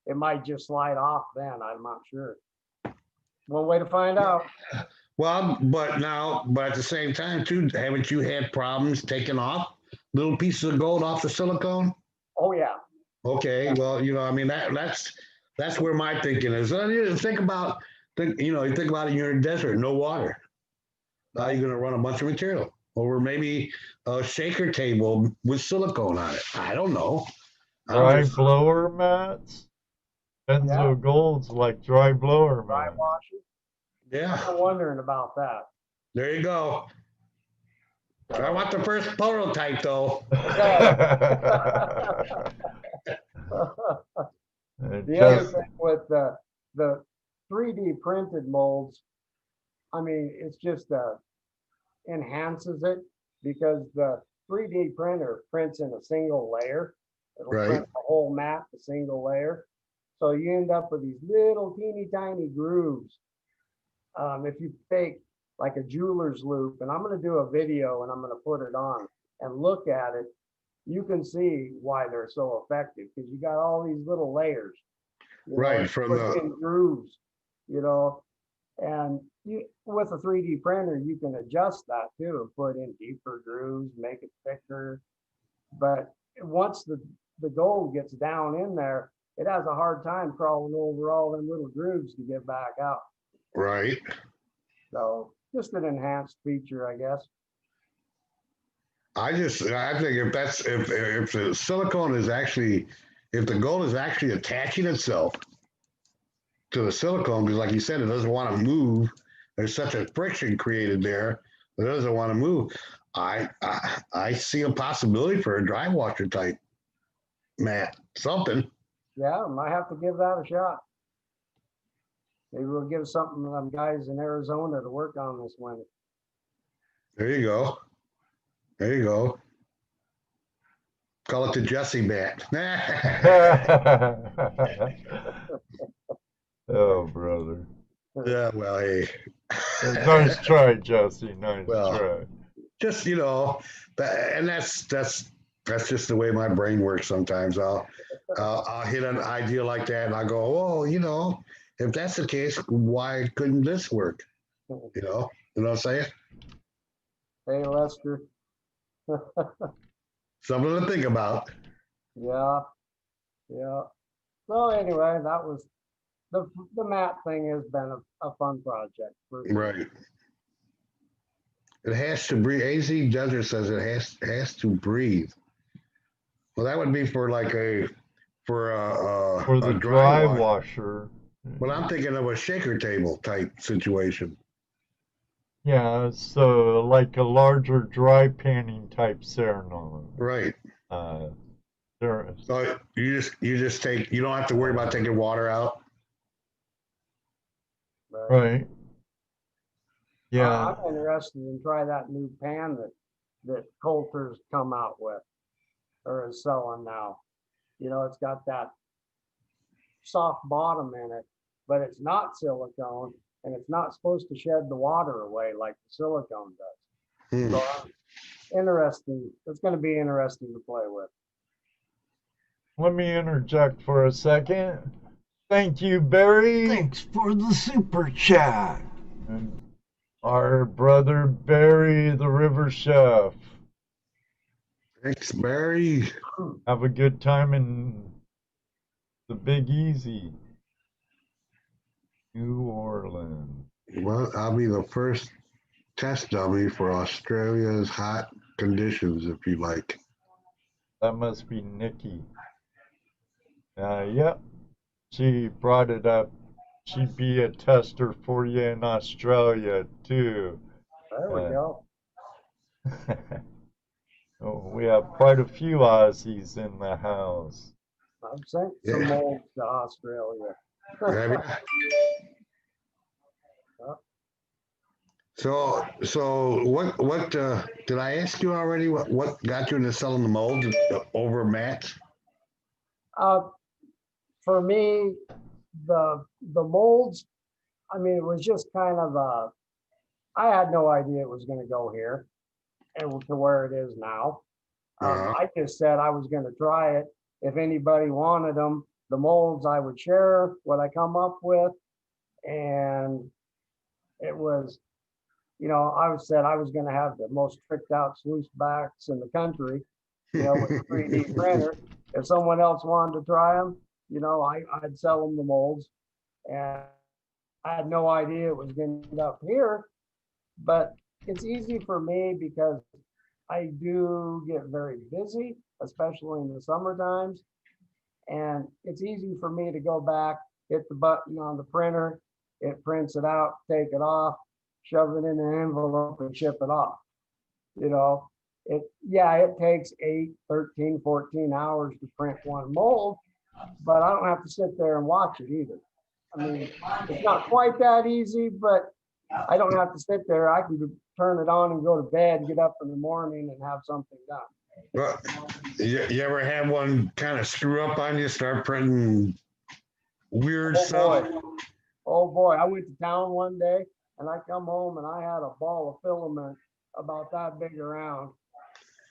It might just slide off then. I'm not sure. One way to find out. Well, but at the same time too, haven't you had problems taking off little pieces of gold off the silicone? Oh yeah. Okay, Yeah. well, I mean that's where my thinking is. Think about, you think about it, you're in a desert, no water. How are you going to run a bunch of material over maybe a shaker table with silicone on it? I don't know. I'm Dry just blower mats? Yeah. Benzo Gold's like dry blower Dry mats. washing. yeah. I'm wondering about that. There you go. I want the first prototype though. Okay. The other Just thing with the 3D printed molds, I mean, it's just enhances it because the 3D printer prints in a single layer. It'll Right. print the whole mat, a single layer. So you end up with these little teeny tiny grooves. If you take like a jeweler's loop, and I'm going to do a video and I'm going to put it on and look at it, you can see why they're so effective because you got all these little layers, Right. From put the in grooves, and with a 3D printer, you can adjust that too and put in deeper grooves, make it thicker. But once the gold gets down in there, it has a hard time crawling over all them little grooves to get back out. right. So just an enhanced feature, I guess. I think if the silicone is actually, if the gold is actually attaching itself to the silicone, because like you said, it doesn't want to move. There's such a friction created there It doesn't want to move. I see a possibility for a dry washer type mat, something. Yeah, might have to give that a shot. Maybe we'll give something to them guys in Arizona to work on this winter. There you go. There you go. Call it the Jesse mat. Oh, brother. Yeah, well, hey. Nice try, Jesse. Nice Well, try. just that's just the way my brain works. Sometimes I'll hit an idea like that, and I go, oh, if that's the case, why couldn't this work? You know what I'm saying? Hey, Lester. Something to think about. Yeah, yeah. So anyway, that was the mat thing has been a fun project. Right. It has to breathe. AZ Desert says it has to breathe. Well, that would be for like for the a dry wash. washer. But I'm thinking of a shaker table type situation. Yeah, so like a larger dry panning type Ceranon. Right. So you just take. You don't have to worry about taking water out. Right. Yeah. I'm interested in try that new pan that Coulter's come out with or is selling now. It's got that soft bottom in it, but it's not silicone and it's not supposed to shed the water away like the silicone does. So interesting. It's going to be interesting to play with. Let me interject for a second. Thank you, Barry. Thanks for the super chat. And our brother Barry, the River Chef. Thanks, Barry. Have a good time in the Big Easy, New Orleans. Well, I'll be the first test dummy for Australia's hot conditions, if you like. That must be Nikki. Yep. She brought it up. She'd be a tester for you in Australia, too. There we go. Oh, we have quite a few Aussies in the house. I've sent some molds to Australia. So what did I ask you already? What got you into selling the molds over mats? For me, the molds, I mean, it was just kind of I had no idea it was going to go here and to where it is now. I just said I was going to try it. If anybody wanted them, the molds, I would share what I come up with. And it was, I said I was going to have the most tricked out sluice backs in the country, with a 3D printer. If someone else wanted to try them, I'd sell them the molds. And I had no idea it was going to end up here, but it's easy for me because I do get very busy, especially in the summer times. And it's easy for me to go back, hit the button on the printer, it prints it out, take it off, shove it in an envelope and ship it off. It takes 8, 13, 14 hours to print one mold, but I don't have to sit there and watch it either. I mean, it's not quite that easy, but I don't have to sit there. I can turn it on and go to bed, get up in the morning and have something done. Well, you ever have one kind of screw up on you, start printing weird stuff? Oh boy, I went to town one day and I come home and I had a ball of filament about that big around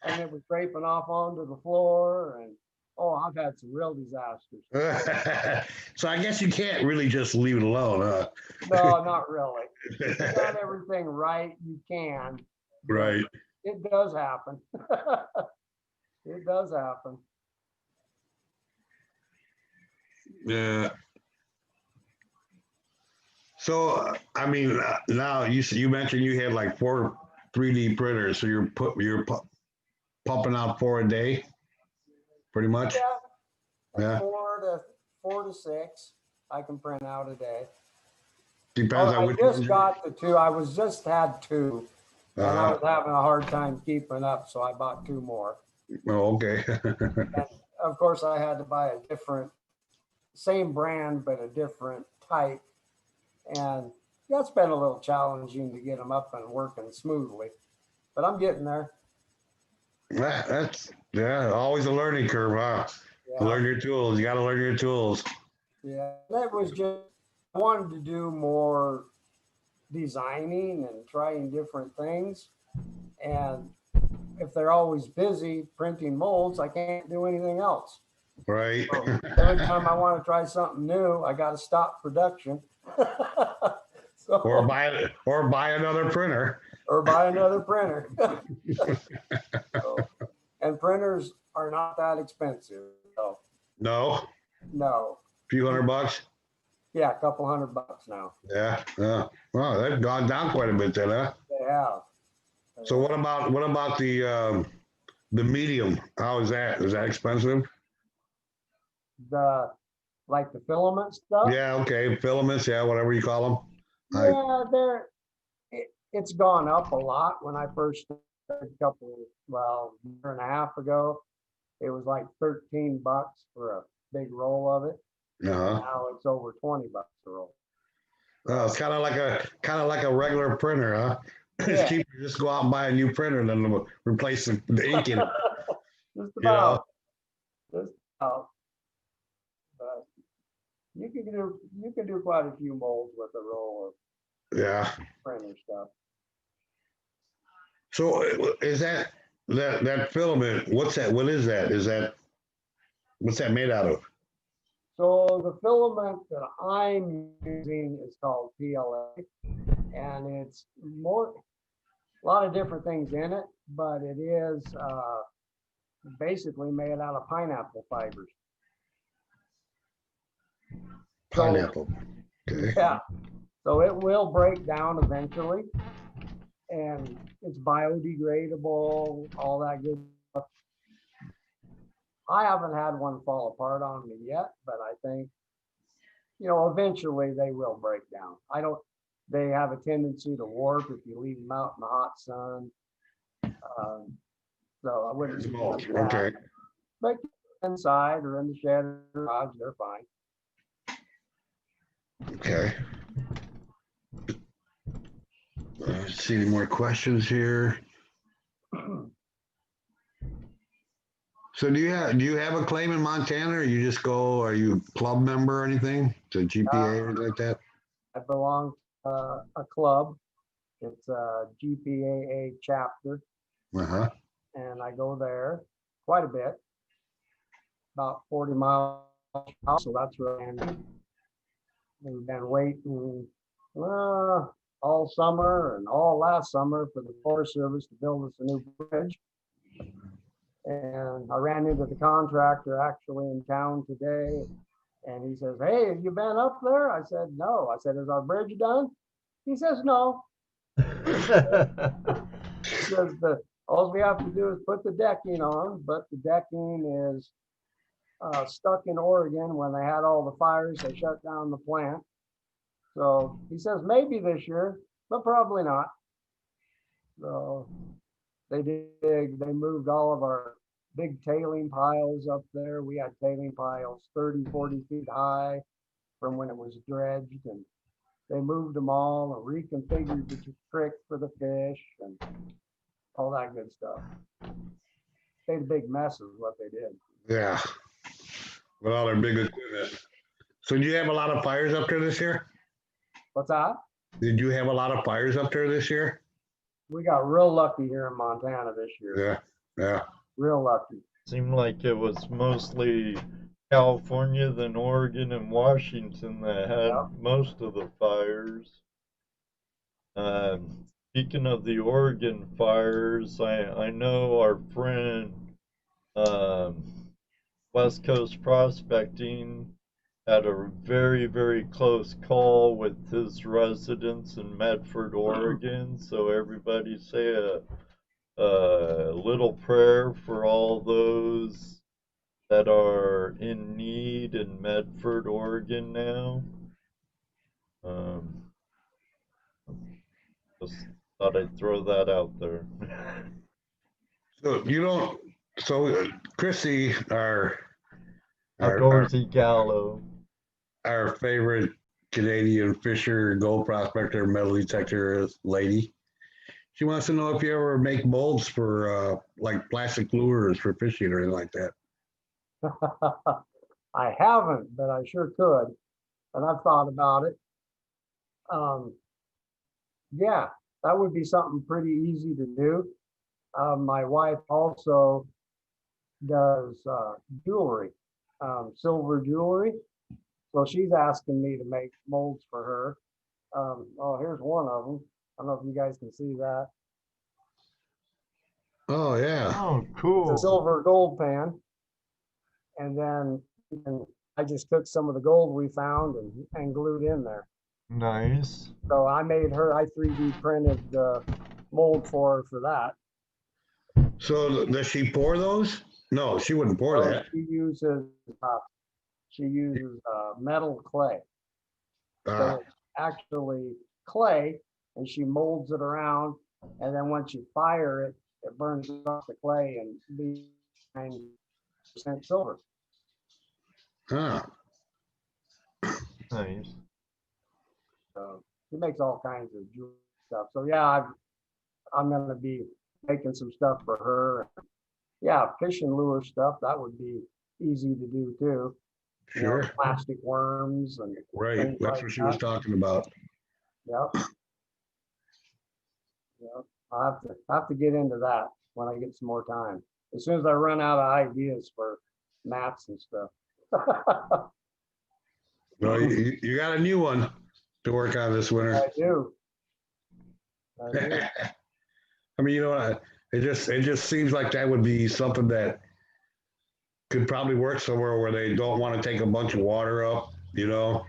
and it was scraping off onto the floor and I've had some real disasters. So I guess you can't really just leave it alone, huh? No, not really. If you got everything right, you can. Right. It does happen. It does happen. Yeah. So I mean, now you mentioned you had like 4 3D printers, so you're pumping out 4 a day, pretty much. Yeah. 4 to 6, I can print out a day. Depends on which. I just got the 2. I was just had 2, And I Uh, was having a hard time keeping up, so I bought 2 more. oh, okay. And of course, I had to buy a different, same brand, but a different type. And that's been a little challenging to get them up and working smoothly, but I'm getting there. That's yeah, always a learning curve, huh? Yeah. Learn your tools. You got to learn your tools. Yeah. That was just, I wanted to do more designing and trying different things. And if they're always busy printing molds, I can't do anything else. Right. So every time I want to try something new, I got to stop production. or So, buy another printer. or buy another printer. So, and printers are not that expensive. So, No, no. few $100. Yeah, a couple $100 now. Yeah. Well, they've gone down quite a bit then, huh? They have. So what about the medium? How is that? Is that expensive? The like the filament stuff. Yeah. Okay. Filaments. Yeah. Whatever you call them. Yeah, it's gone up a lot. When I first started a year and a half ago, it was like $13 for a big roll of it. Uh-huh. Now it's over $20 a roll. It's kind of like a regular printer, huh? It's Yeah. cheaper to just go out and buy a new printer than replace the ink in it. Just You know? about. Just about. But you can do quite a few molds with a roll of Yeah. printer stuff. So is that filament? What's that? What is that? What's that made out of? So the filament that I'm using is called PLA, and it's a lot of different things in it, but it is basically made out of pineapple fibers. Pineapple. Okay. Yeah, so it will break down eventually, and it's biodegradable, all that good stuff. I haven't had one fall apart on me yet, but I think, eventually they will break down. They have a tendency to warp if you leave them out in the hot sun. So I wouldn't. Smoke. Okay. But inside or in the shed or garage, they're fine. Okay. Let's see any more questions here. So do you have a claim in Montana, or you just go? Are you a club member or anything? To GPA or anything like that? I belong to a club. It's a GPAA chapter, Uh-huh. and I go there quite a bit, about 40 miles. So that's where we've been waiting all summer and all last summer for the Forest Service to build us a new bridge. And I ran into the contractor actually in town today, and he says, "Hey, have you been up there?" I said, "No." I said, "Is our bridge done?" He says, "No." He says, all we have to do is put the decking on, but the decking is stuck in Oregon. When they had all the fires, they shut down the plant. So he says maybe this year, but probably not. So they moved all of our big tailing piles up there. We had tailing piles 30, 40 feet high from when it was dredged, and they moved them all and reconfigured the creek for the fish and all that good stuff. Made a big mess is what they did. Yeah. With all their big equipment. So did you have a lot of fires up there this year? What's that? Did you have a lot of fires up there this year? We got real lucky here in Montana this year. Yeah. Real lucky. Seemed like it was mostly California, then Oregon and Washington that had most of the fires. Speaking of the Oregon fires, I know our friend West Coast Prospecting had a very, very close call with his residents in Medford, Oregon. So everybody say a little prayer for all those that are in need in Medford, Oregon now. Just Thought I'd throw that out there. So you don't. So Chrissy, our Outdoorsy Gallo. our favorite Canadian fisher, gold prospector, metal detector lady. She wants to know if you ever make molds for like plastic lures for fishing or anything like that. I haven't, but I sure could. And I've thought about it. Yeah, that would be something pretty easy to do. My wife also does jewelry, silver jewelry. So she's asking me to make molds for her. Oh, here's one of them. I don't know if you guys can see that. Oh yeah. Oh, It's a cool. silver gold pan. And then I just took some of the gold we found and glued in there. Nice. So I 3D printed the mold for that. So does she pour those? No, she wouldn't pour So that. she uses metal clay. Uh, So it's actually clay, and she molds it around, and then once you fire it, it burns off the clay and be 9% silver. huh. Nice. So she makes all kinds of jewelry stuff. So yeah, I'm gonna be making some stuff for her. Yeah, fishing lure stuff, that would be easy to do too. You know, Sure. plastic worms and Right. things That's like what she was that. talking about. Yep. Yep. I have to get into that when I get some more time. As soon as I run out of ideas for mats and stuff. No, you got a new one to work on this winter. I do. I do. I mean, you know what? It just seems like that would be something that could probably work somewhere where they don't want to take a bunch of water up, you know.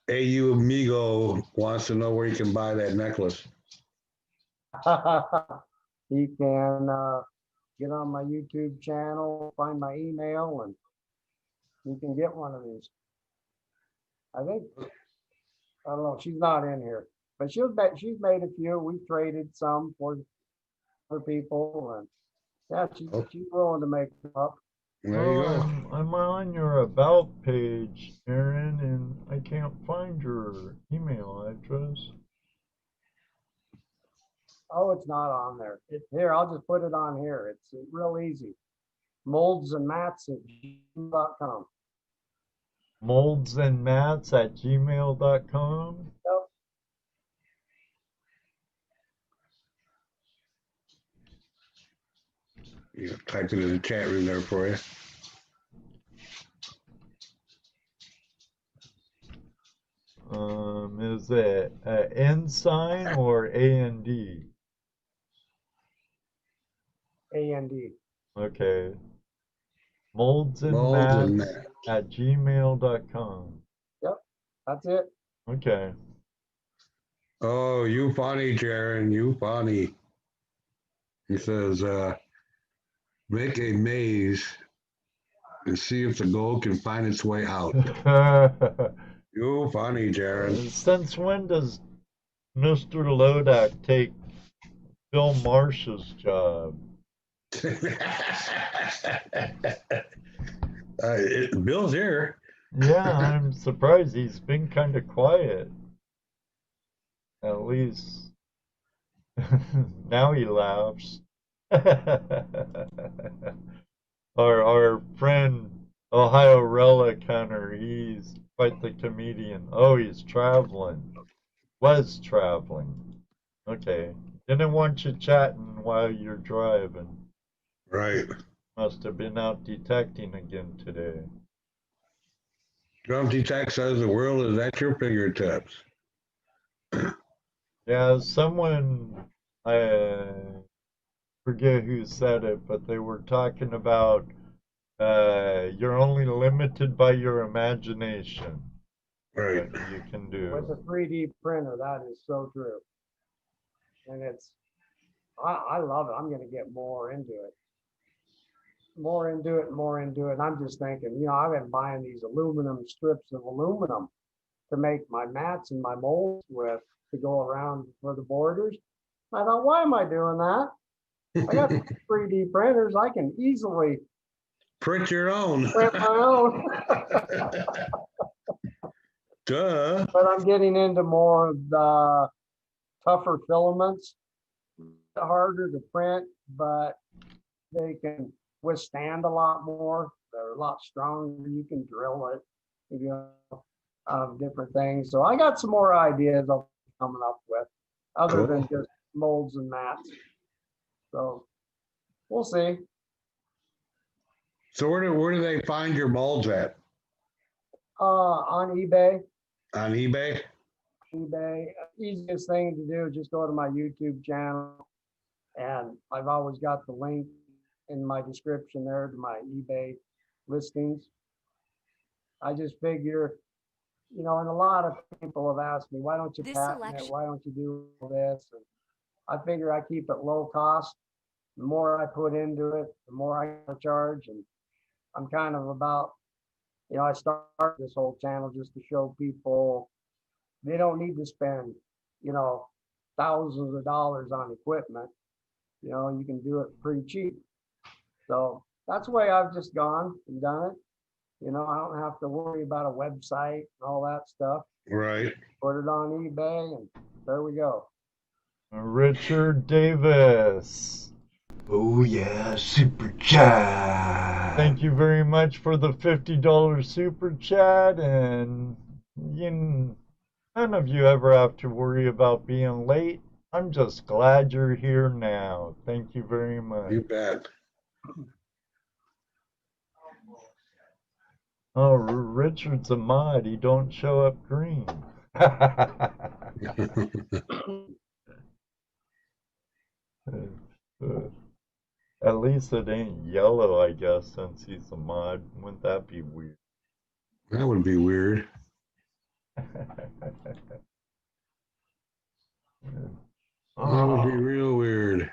AU Amigo wants to know where you can buy that necklace. He can get on my YouTube channel, find my email, and you can get one of these. I think, I don't know, she's not in here, but she's made a few. We've traded some for people, and yeah, she's willing to make them up. There you go. I'm on your about page, Aaron, and I can't find your email address. Oh, it's not on there. Here, I'll just put it on here. It's real easy. Molds and mats at gmail.com. moldsandmats@gmail.com. Yep. You type it in the chat room there for you. Is it N sign or AND? AND. Okay. moldsandmats@gmail.com. Yep. That's it. Okay. Oh, you funny, Jaron. You funny. He says, make a maze and see if the gold can find its way out. You funny, Jaron. Since when does Mr. Lodak take Bill Marsh's job? Bill's here. Yeah, I'm surprised he's been kind of quiet. At least now he laughs. Our friend Ohio Relic Hunter, he's quite the comedian. Oh, he's traveling. Was traveling. Okay. Didn't want you chatting while you're driving. Right. Must have been out detecting again today. Grumpy Tech says the world is at your fingertips. Yeah, someone, I forget who said it, but they were talking about you're only limited by your imagination. Right. What you can With a do. 3D printer, that is so true. And I love it. I'm going to get more into it. more into it, more into it. And I'm just thinking, I've been buying these aluminum strips of aluminum to make my mats and my molds with to go around for the borders. I thought, why am I doing that? I got 3D printers. I can easily Print your own. print my own. Duh. But I'm getting into more of the tougher filaments, harder to print, but they can withstand a lot more. They're a lot stronger. You can drill it, different things. So I got some more ideas I'm coming up with, other than just molds and mats. So we'll see. So where do they find your molds at? On eBay. On eBay? eBay. Easiest thing to do is just go to my YouTube channel, and I've always got the link in my description there to my eBay listings. I just figure, and a lot of people have asked me, why don't you patent it? Why don't you do all this? And I figure I keep it low cost. The more I put into it, the more I charge. And I'm kind of about, I started this whole channel just to show people they don't need to spend, thousands of dollars on equipment. You can do it pretty cheap. So that's the way I've just gone and done it. I don't have to worry about a website and all that stuff. Right. Put it on eBay and there we go. Richard Davis. Oh yeah, super chat. Thank you very much for the $50 super chat, and none of you ever have to worry about being late. I'm just glad you're here now. Thank you very much. You bet. Oh, Richard's a mod. He don't show up green. At least it ain't yellow, I guess, since he's a mod. Wouldn't that be weird? That would be weird. That would be real weird.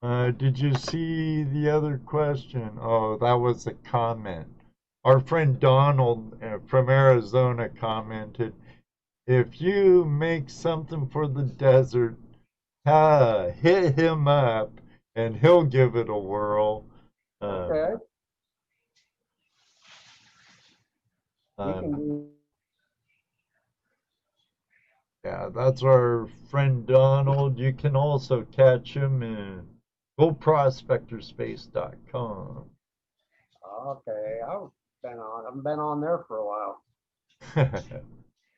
Did you see the other question? Oh, that was a comment. Our friend Donald from Arizona commented, if you make something for the desert, hit him up and he'll give it a whirl. Okay. Yeah, that's our friend Donald. You can also catch him in GoProspectorspace.com. Okay, I've been on there for a while.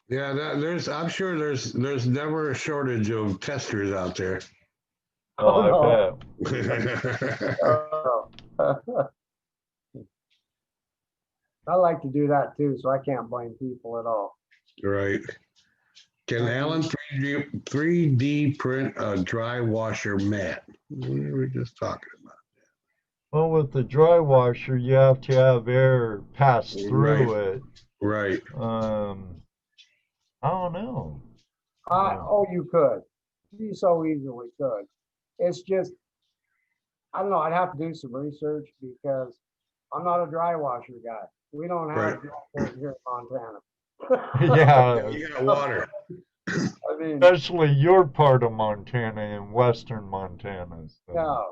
Yeah, I'm sure there's never a shortage of testers out there. Oh, I bet. I like to do that too, so I can't blame people at all. Right. Can Alan 3D print a dry washer mat? We were just talking about that. Well, with the dry washer, you have to have air pass through it. Right. I don't know. You could. You so easily could. It's just, I don't know. I'd have to do some research because I'm not a dry washer guy. We don't have dry here in Montana. Yeah. You got water. I mean, especially your part of Montana in western Montana. So. Yeah.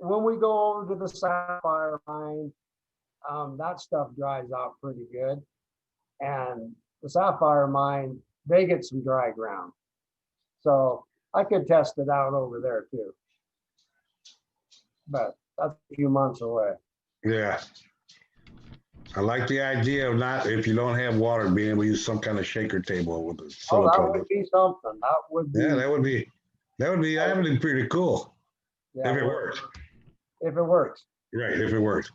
When we go over to the Sapphire mine, that stuff dries out pretty good. And the Sapphire mine, they get some dry ground. So I could test it out over there too. But that's a few months away. Yeah. I like the idea of not, if you don't have water, being able to use some kind of shaker table with a silicone. Oh, that would be something. That would be. Yeah, that would be pretty cool. Yeah, if it works. If it works. Right, if it works.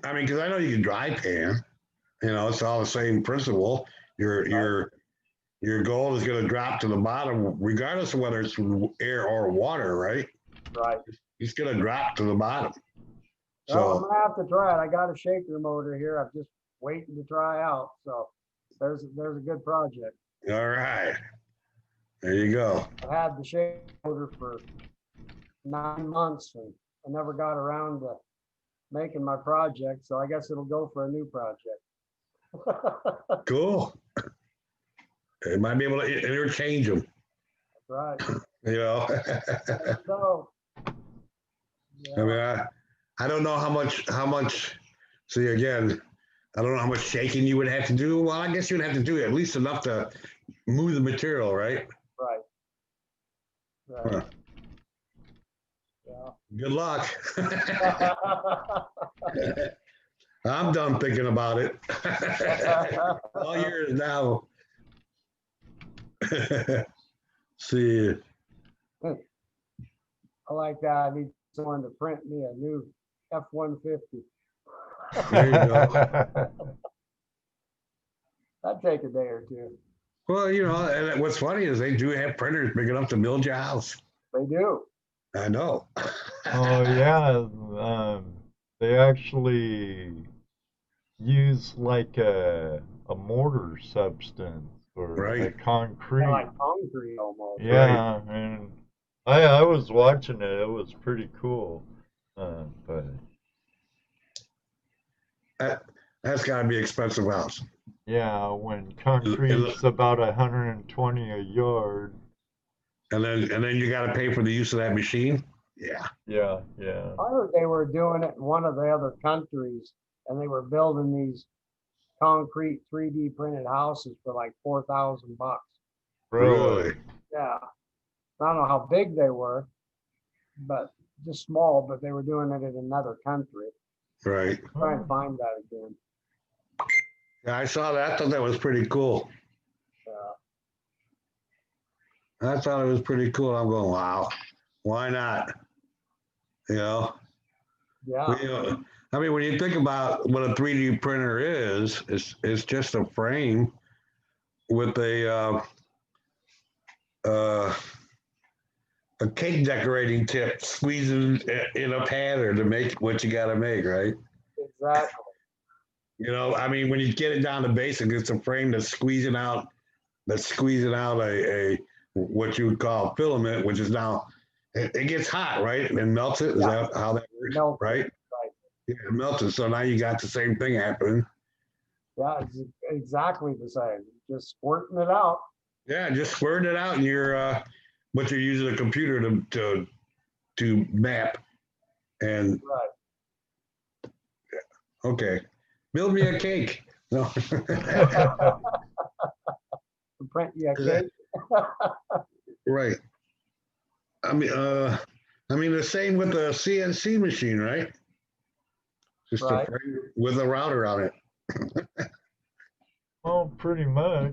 I mean, because I know you can dry pan. It's all the same principle. Your gold is going to drop to the bottom, regardless of whether it's air or water, right? Right. It's going to drop to the bottom. Well, I'm gonna have to try it. I got a shaker motor here. I'm just waiting to try out. So there's a good project. All right. There you go. I had the shaker motor for 9 months and I never got around to making my project, so I guess it'll go for a new project. Cool. It might be able to interchange them, Right. you know. So, I mean, yeah, I don't know how much, see, again, I don't know how much shaking you would have to do. Well, I guess you'd have to do at least enough to move the material, right? right. Right. Huh. Yeah. Good luck. I'm done thinking about it. All yours now. See, I like that. I need someone to print me a new F-150. there you go. That'd take a day or two. Well, you know, and what's funny is they do have printers big enough to build your house. They do. I know. Oh yeah, they actually use like a mortar substance or a Right. They're concrete. like concrete almost. Yeah, and I was watching it. It was pretty cool. But That's got to be expensive house. yeah, when concrete's about 120 a yard. And then you got to pay for the use of that machine. Yeah. Yeah, yeah. I heard they were doing it in one of the other countries, and they were building these concrete 3D printed houses for like $4,000. Really? Yeah. I don't know how big they were, but just small, but they were doing it in another country. Right. Try and find that again. Yeah, I saw that. I thought that was pretty cool. I thought it was pretty cool. I'm going, wow, why not? You know, Yeah. you know, I mean, when you think about what a 3D printer is, it's just a frame with a cake decorating tip squeezing in a pattern to make what you got to make, right? Exactly. You know, I mean, when you get it down to basic, it's a frame that's squeezing out a what you would call filament, which is now it gets hot, right, and melts it. Is that how that works? Melts it, right? right. Yeah, it melts it. So now you got the same thing happening. Yeah, it's exactly the same. Just squirting it out. Yeah, just squirting it out, and but you're using a computer to map. And Right. okay, build me a cake. No. Print you a cake. Right. I mean, the same with the CNC machine, right? Just a Right. frame with a router on it. Oh, pretty much.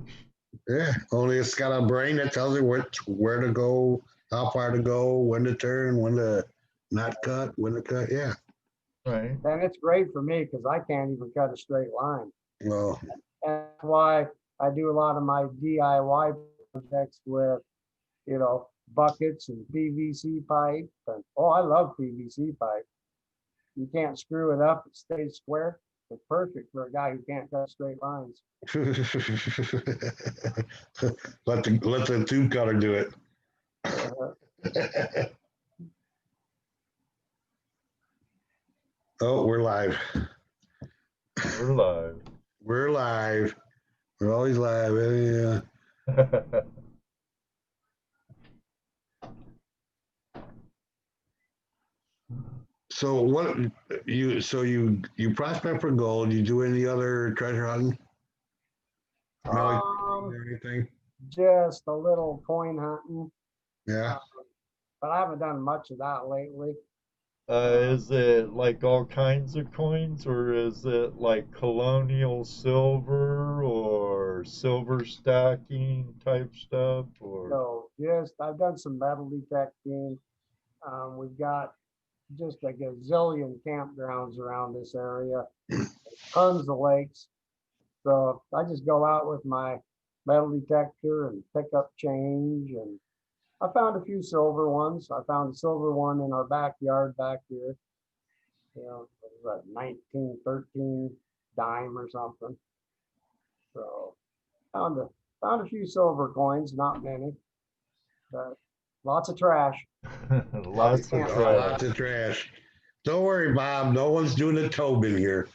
Yeah, only it's got a brain that tells it where to go, how far to go, when to turn, when to not cut, when to cut. Yeah. Right. And it's great for me because I can't even cut a straight line. Well, And that's why I do a lot of my DIY projects with, buckets and PVC pipe. And oh, I love PVC pipe. You can't screw it up; it stays square. It's perfect for a guy who can't cut straight lines. let the tube cutter do it. Oh, we're live. We're live. We're live. We're always live. Yeah. So what you prospect for gold? You do any other treasure hunting? Or anything? Just a little coin hunting, Yeah. but I haven't done much of that lately. Is it like all kinds of coins, or is it like colonial silver or silver stacking type stuff? Or So I've done some metal detecting. We've got just a gazillion campgrounds around this area, tons of lakes. So I just go out with my metal detector and pick up change. And I found a few silver ones. I found a silver one in our backyard back here. It was a 1913 dime or something. So found a few silver coins, not many, but lots of trash. lots of trash. Lots of trash. Don't worry, Bob. No one's doing a Tobin here.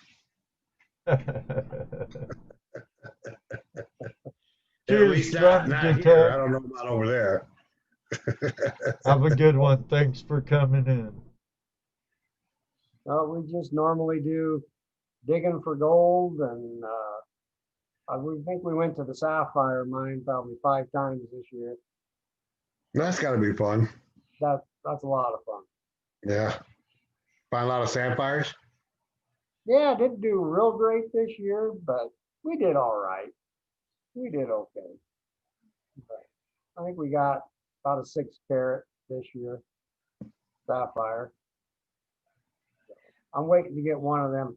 At Cheers, least Drum not here. I Detect. don't know about over there. Have a good one. Thanks for coming in. We just normally do digging for gold, and we think we went to the sapphire mine probably 5 times this year. That's got to be fun. That's a lot of fun. Yeah. Find a lot of sapphires. Yeah, didn't do real great this year, but we did all right. We did okay. But I think we got about a 6 carat this year, sapphire. I'm waiting to get one of them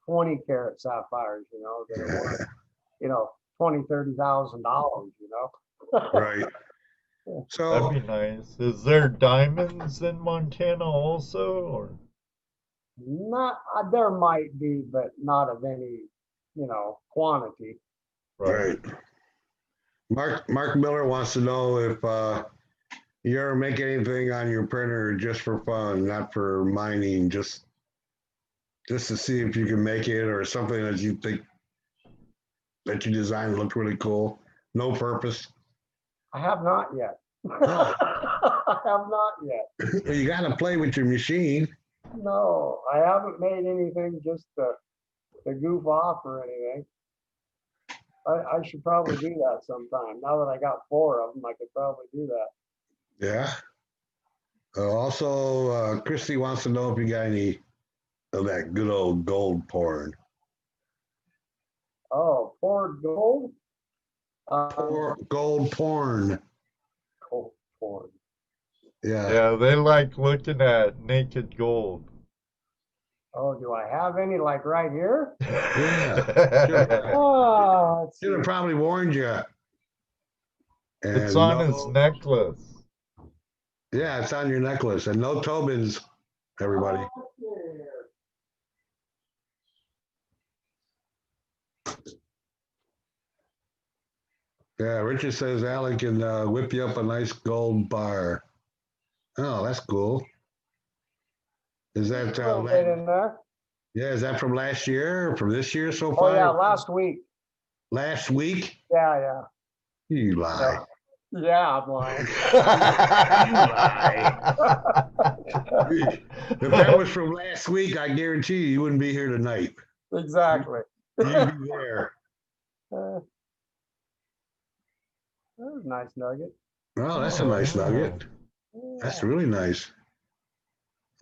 20 carat sapphires, that are worth, $20,000-$30,000, Right. That'd So be nice. Is there diamonds in Montana also, or? Not, there might be, but not of any, quantity. right. Mark Miller wants to know if you ever make anything on your printer just for fun, not for mining, just to see if you can make it or something that you think that you designed looked really cool. No purpose. I have not yet. Oh. I have not yet. You got to play with your machine. No, I haven't made anything just to goof off or anything. I should probably do that sometime. Now that I got 4 of them, I could probably do that. Yeah. Also, Christy wants to know if you got any of that good old gold porn. Oh, poured gold? Gold porn. Gold porn. Yeah. Yeah, they like looking at naked gold. Oh, do I have any like right here? Yeah. Oh, Should have probably warned you. It's on his necklace. Yeah, it's on your necklace. And no Tobins, everybody. Yeah, Richard says Alan can whip you up a nice gold bar. Oh, that's cool. Is that Get in there. yeah? Is that from last year or from this year so far? Oh yeah, last week. Last week? Yeah. You lie. Yeah, I'm lying. If that was from last week, I guarantee you wouldn't be here tonight. Exactly. You'd be there. That was a nice nugget. Oh, that's a nice nugget. That's really nice.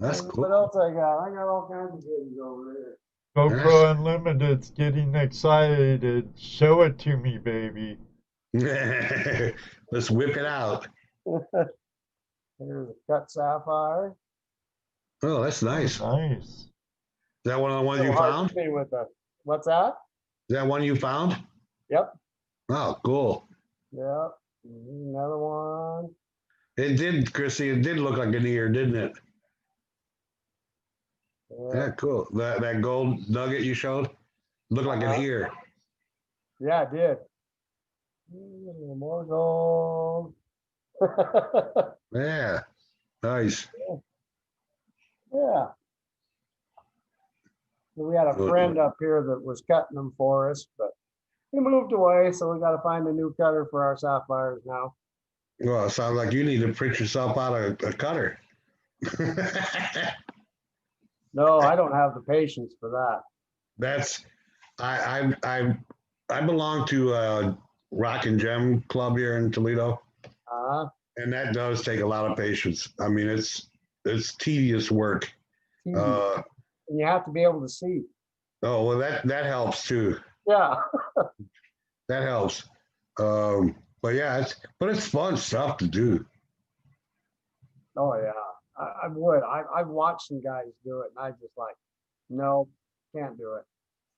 That's cool. What else I got? I got all kinds of goodies over there. GoPro Unlimited's getting excited. Show it to me, baby. Let's whip it out. Here's a cut sapphire. Oh, that's nice. Nice. Is that one of the ones you found? What's that? Is that one you found? Yep. Oh, cool. Yep. Another one. It did, Chrissy. It did look like an ear, didn't it? Yeah, cool. That gold nugget you showed looked like an ear. Yeah, it did. More gold. Yeah, nice. Yeah. We had a friend up here that was cutting them for us, but he moved away, so we got to find a new cutter for our sapphires now. Well, it sounds like you need to print yourself out a cutter. No, I don't have the patience for that. That's I belong to a Rock and Gem Club here in Toledo, and that does take a lot of patience. I mean, it's tedious work. And you have to be able to see. Oh well, that helps too. Yeah, that helps. But yeah, it's fun stuff to do. Oh yeah, I would. I've watched some guys do it, and I just like, no, can't do it.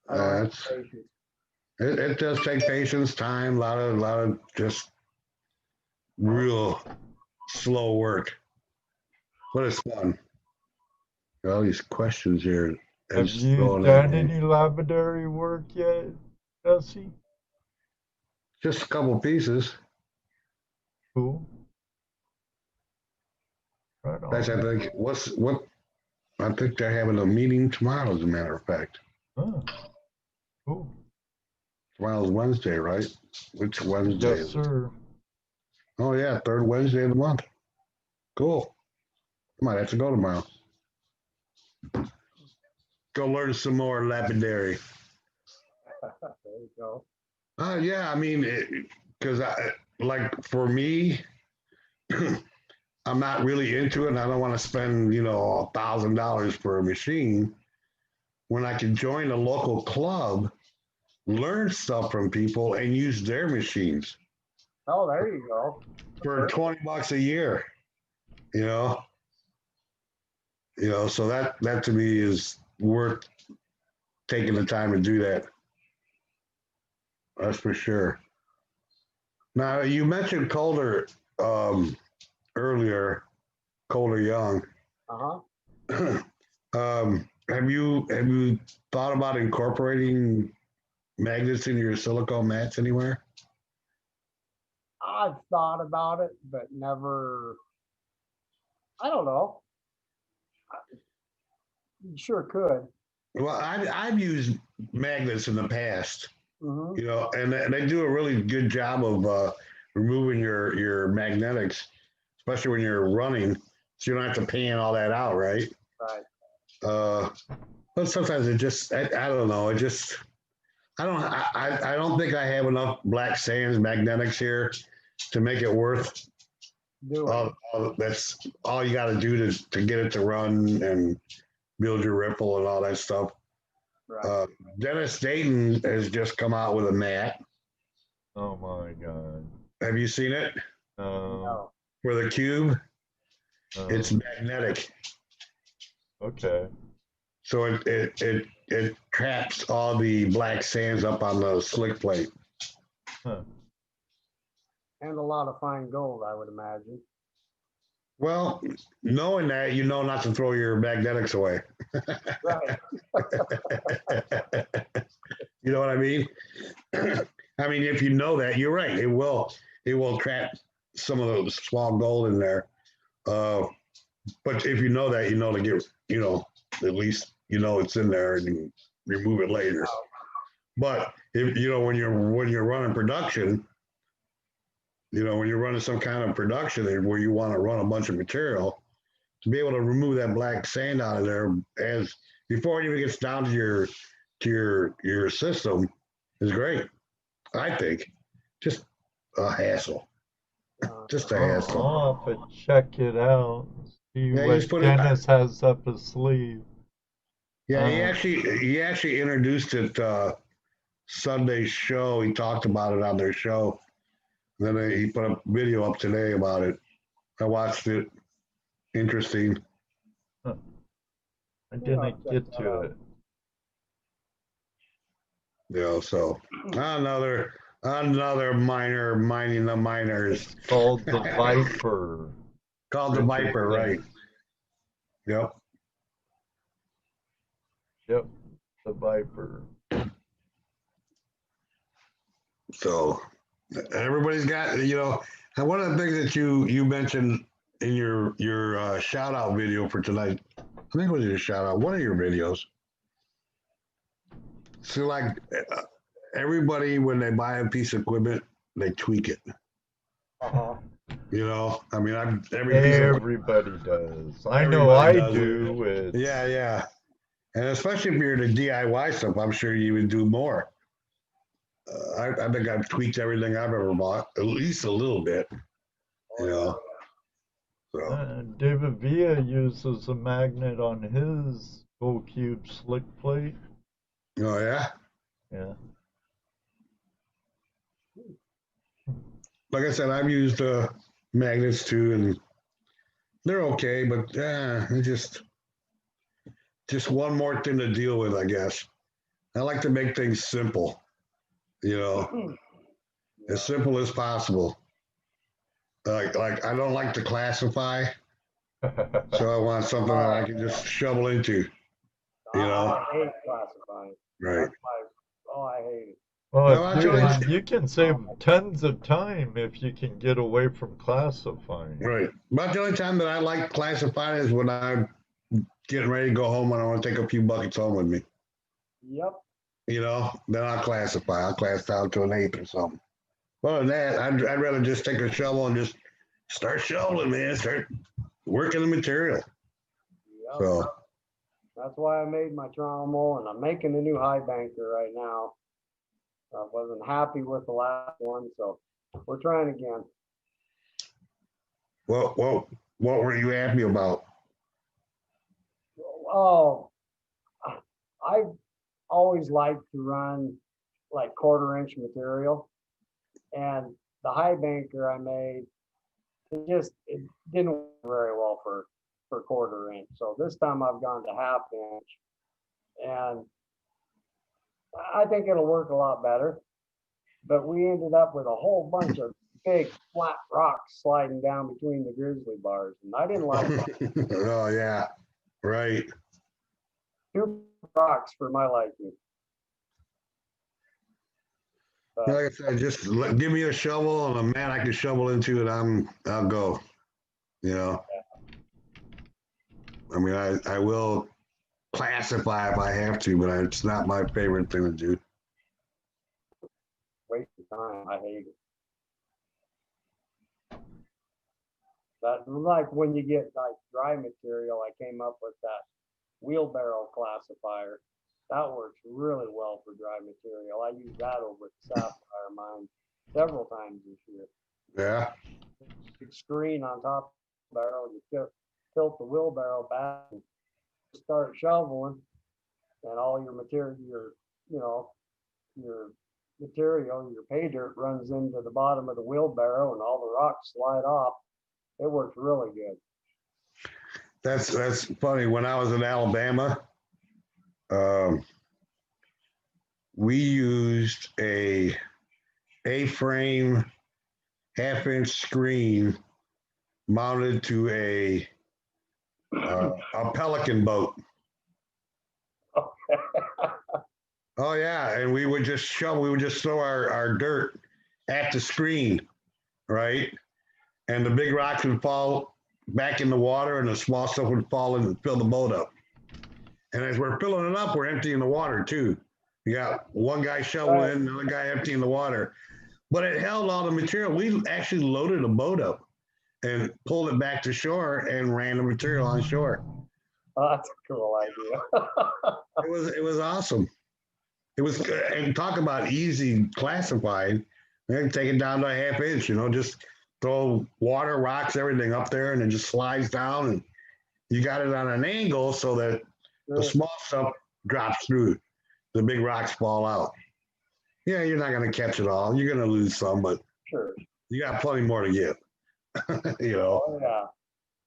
I don't have patience. It does take patience, time, a lot of just real slow work, but it's fun. All these questions here. Have you done any lapidary work yet, Jesse? Just a couple pieces. Cool. Right on. That's I think what I think they're having a meeting tomorrow, as a matter of fact. Oh, cool. Tomorrow's Wednesday, right? Which Wednesday Yes, is it? sir. Oh, yeah, third Wednesday of the month. Cool. I might have to go tomorrow. Go learn some more lapidary. There you go. Yeah, I mean, because like for me, I'm not really into it, and I don't want to spend $1,000 for a machine when I can join a local club, learn stuff from people, and use their machines Oh, there you go. for $20 a year. You know, so that to me is worth taking the time to do that. That's for sure. Now you mentioned Calder earlier, Calder Young. Uh-huh. Have you thought about incorporating magnets in your silicone mats anywhere? I've thought about it, but never, I don't know. You sure could. Well, I've used magnets in the past, Hmm. and they do a really good job of removing your magnetics, especially when you're running, so you don't have to pan all that out, right? Right. But sometimes it just, I don't know, I don't think I have enough black sands magnetics here to make it worth. Do it. That's all you got to do to get it to run and build your ripple and all that stuff. Right. Dennis Dayton has just come out with a mat. Oh my God. Have you seen it? No. For the cube, it's Oh, magnetic, okay. so it traps all the black sands up on the slick plate. Huh. And a lot of fine gold, I would imagine. Well, knowing that, you know not to throw your magnetics away. Right. You know what I mean? I mean, if you know that, you're right. It will trap some of the small gold in there. But if you know that, you know to get, at least it's in there and you remove it later. But if when you're running production, when you're running some kind of production where you want to run a bunch of material, to be able to remove that black sand out of there as before it even gets down to your system is great. I think just a hassle, just a hassle. I'll have to check it out. See Yeah, you just what put it. Dennis has up his sleeve. Yeah, he actually introduced it Sunday's show. He talked about it on their show. Then he put a video up today about it. I watched it. Interesting. Huh. I didn't get to it. So another miner mining the miners. Called the Viper. Called the Viper, right? Yep. Yep, the Viper. So everybody's got, and one of the things that you mentioned in your shout out video for tonight, I think it was your shout out, one of your videos. So like everybody, when they buy a piece of equipment, they tweak it. Uh-huh. I mean, Everybody does. I know I do. Yeah. And especially if you're into DIY stuff, I'm sure you would do more. I think I've tweaked everything I've ever bought, at least a little bit. So. David Villa uses a magnet on his Gold Cube slick plate. Oh yeah. Yeah. Like I said, I've used magnets too, and they're okay, but it's just one more thing to deal with, I guess. I like to make things simple, as simple as possible. Like I don't like to classify, so I want something that I can just shovel into. I hate classifying. Right. I hate it. Well, you can save tons of time if you can get away from classifying. Right. But the only time that I like classifying is when I'm getting ready to go home and I want to take a few buckets home with me. Yep. You know, then I'll classify. I'll class down to an 8 or something. Other than that, I'd rather just take a shovel and just start shoveling, man. Start working the material. Yep. So That's why I made my trommel, and I'm making a new high banker right now. I wasn't happy with the last one, so we're trying again. what were you happy about? Oh, I've always liked to run like 1/4 inch material, and the high banker I made, it didn't work very well for 1/4 inch. So this time I've gone to 1/2 inch, and I think it'll work a lot better. But we ended up with a whole bunch of big flat rocks sliding down between the grizzly bars, and I didn't like that. Oh yeah, right. Too rocks for my liking. Like I said, just give me a shovel and a mat I can shovel into it. I'll go. You know. I mean, I will classify if I have to, but it's not my favorite thing to do. Waste of time. I hate it. That's like when you get like dry material. I came up with that wheelbarrow classifier. That works really well for dry material. I use that over at the Sapphire mine several times this year. Yeah. Big screen on top of the barrel. You tilt the wheelbarrow back and start shoveling, and all your material, your material, your pay dirt runs into the bottom of the wheelbarrow, and all the rocks slide off. It works really good. That's funny. When I was in Alabama, we used a A-frame 1/2 inch screen mounted to a Pelican boat. Oh yeah, and we would just throw our dirt at the screen, right? And the big rocks would fall back in the water, and the small stuff would fall in and fill the boat up. And as we're filling it up, we're emptying the water too. You got one guy shoveling, another guy emptying the water. But it held all the material. We actually loaded a boat up and pulled it back to shore and ran the material on shore. Oh, that's a cool idea. It was awesome. It was, and talk about easy classifying. And take it down to a 1/2 inch. You know, just throw water, rocks, everything up there, and it just slides down. And you got it on an angle so that the small stuff drops through. The big rocks fall out. Yeah, you're not going to catch it all. You're going to lose some, but Sure. You got plenty more to give. You know. Oh, yeah.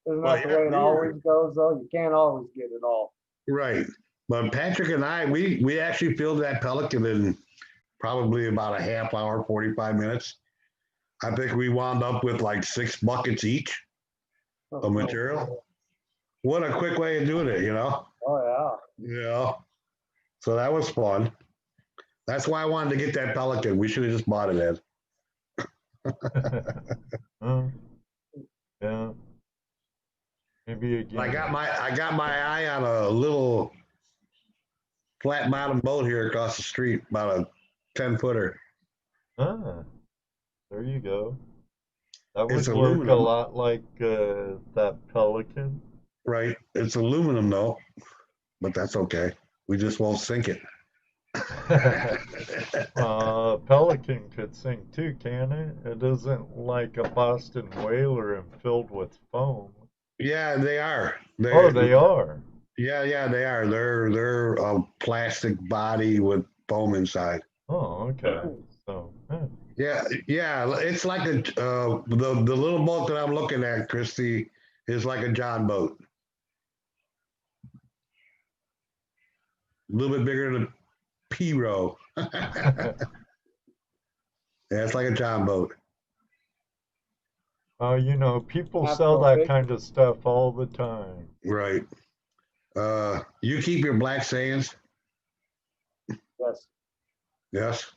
Isn't that the way it always goes, though? You can't always get it all. Right. But Patrick and I, we actually filled that Pelican in probably about a 1/2 hour, 45 minutes. I think we wound up with like 6 buckets each of material. What a quick way of doing it, you know? Oh, yeah. Yeah. So that was fun. That's why I wanted to get that Pelican. We should have just bought it, Ed. Yeah. Maybe again. I got my eye on a little flat bottom boat here across the street, about a 10-footer. Ah, there you go. That would It's look aluminum. a lot like that Pelican. Right. It's aluminum though, but that's okay. We just won't sink it. Pelican could sink too, can it? It isn't like a Boston whaler and filled with foam. Yeah, they are. They are. Yeah, they are. They're a plastic body with foam inside. Oh, okay. So. Yeah. It's like the little boat that I'm looking at, Christy, is like a John boat. A little bit bigger than a P-row. Yeah, it's like a John boat. You know, people sell that kind of stuff all the time. Right. You keep your black sands? Yes. Yes.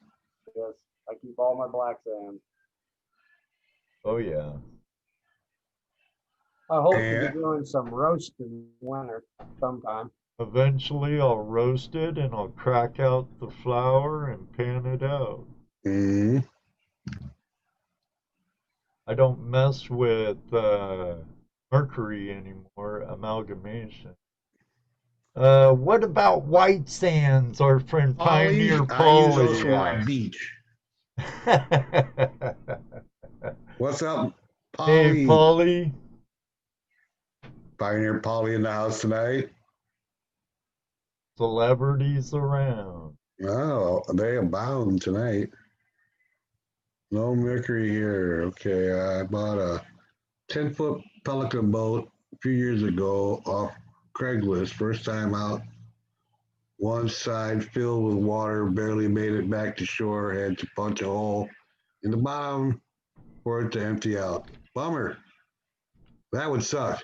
Yes. I keep all my black sands. Oh, yeah. I hope to And be doing some roast in winter sometime. Eventually, I'll roast it and I'll crack out the flour and pan it out. mm, I don't mess with mercury anymore, amalgamation. What about white sands, our friend Polly, Pioneer I use those Polly for my asks? beach. What's up, Hey, Polly? Polly. Pioneer Polly in the house tonight. Celebrities around. Oh, they abound tonight. No mercury here. Okay, I bought a 10-foot Pelican boat a few years ago off Craigslist. First time out. One side filled with water, barely made it back to shore. Had to punch a hole in the bottom for it to empty out. Bummer. That would suck.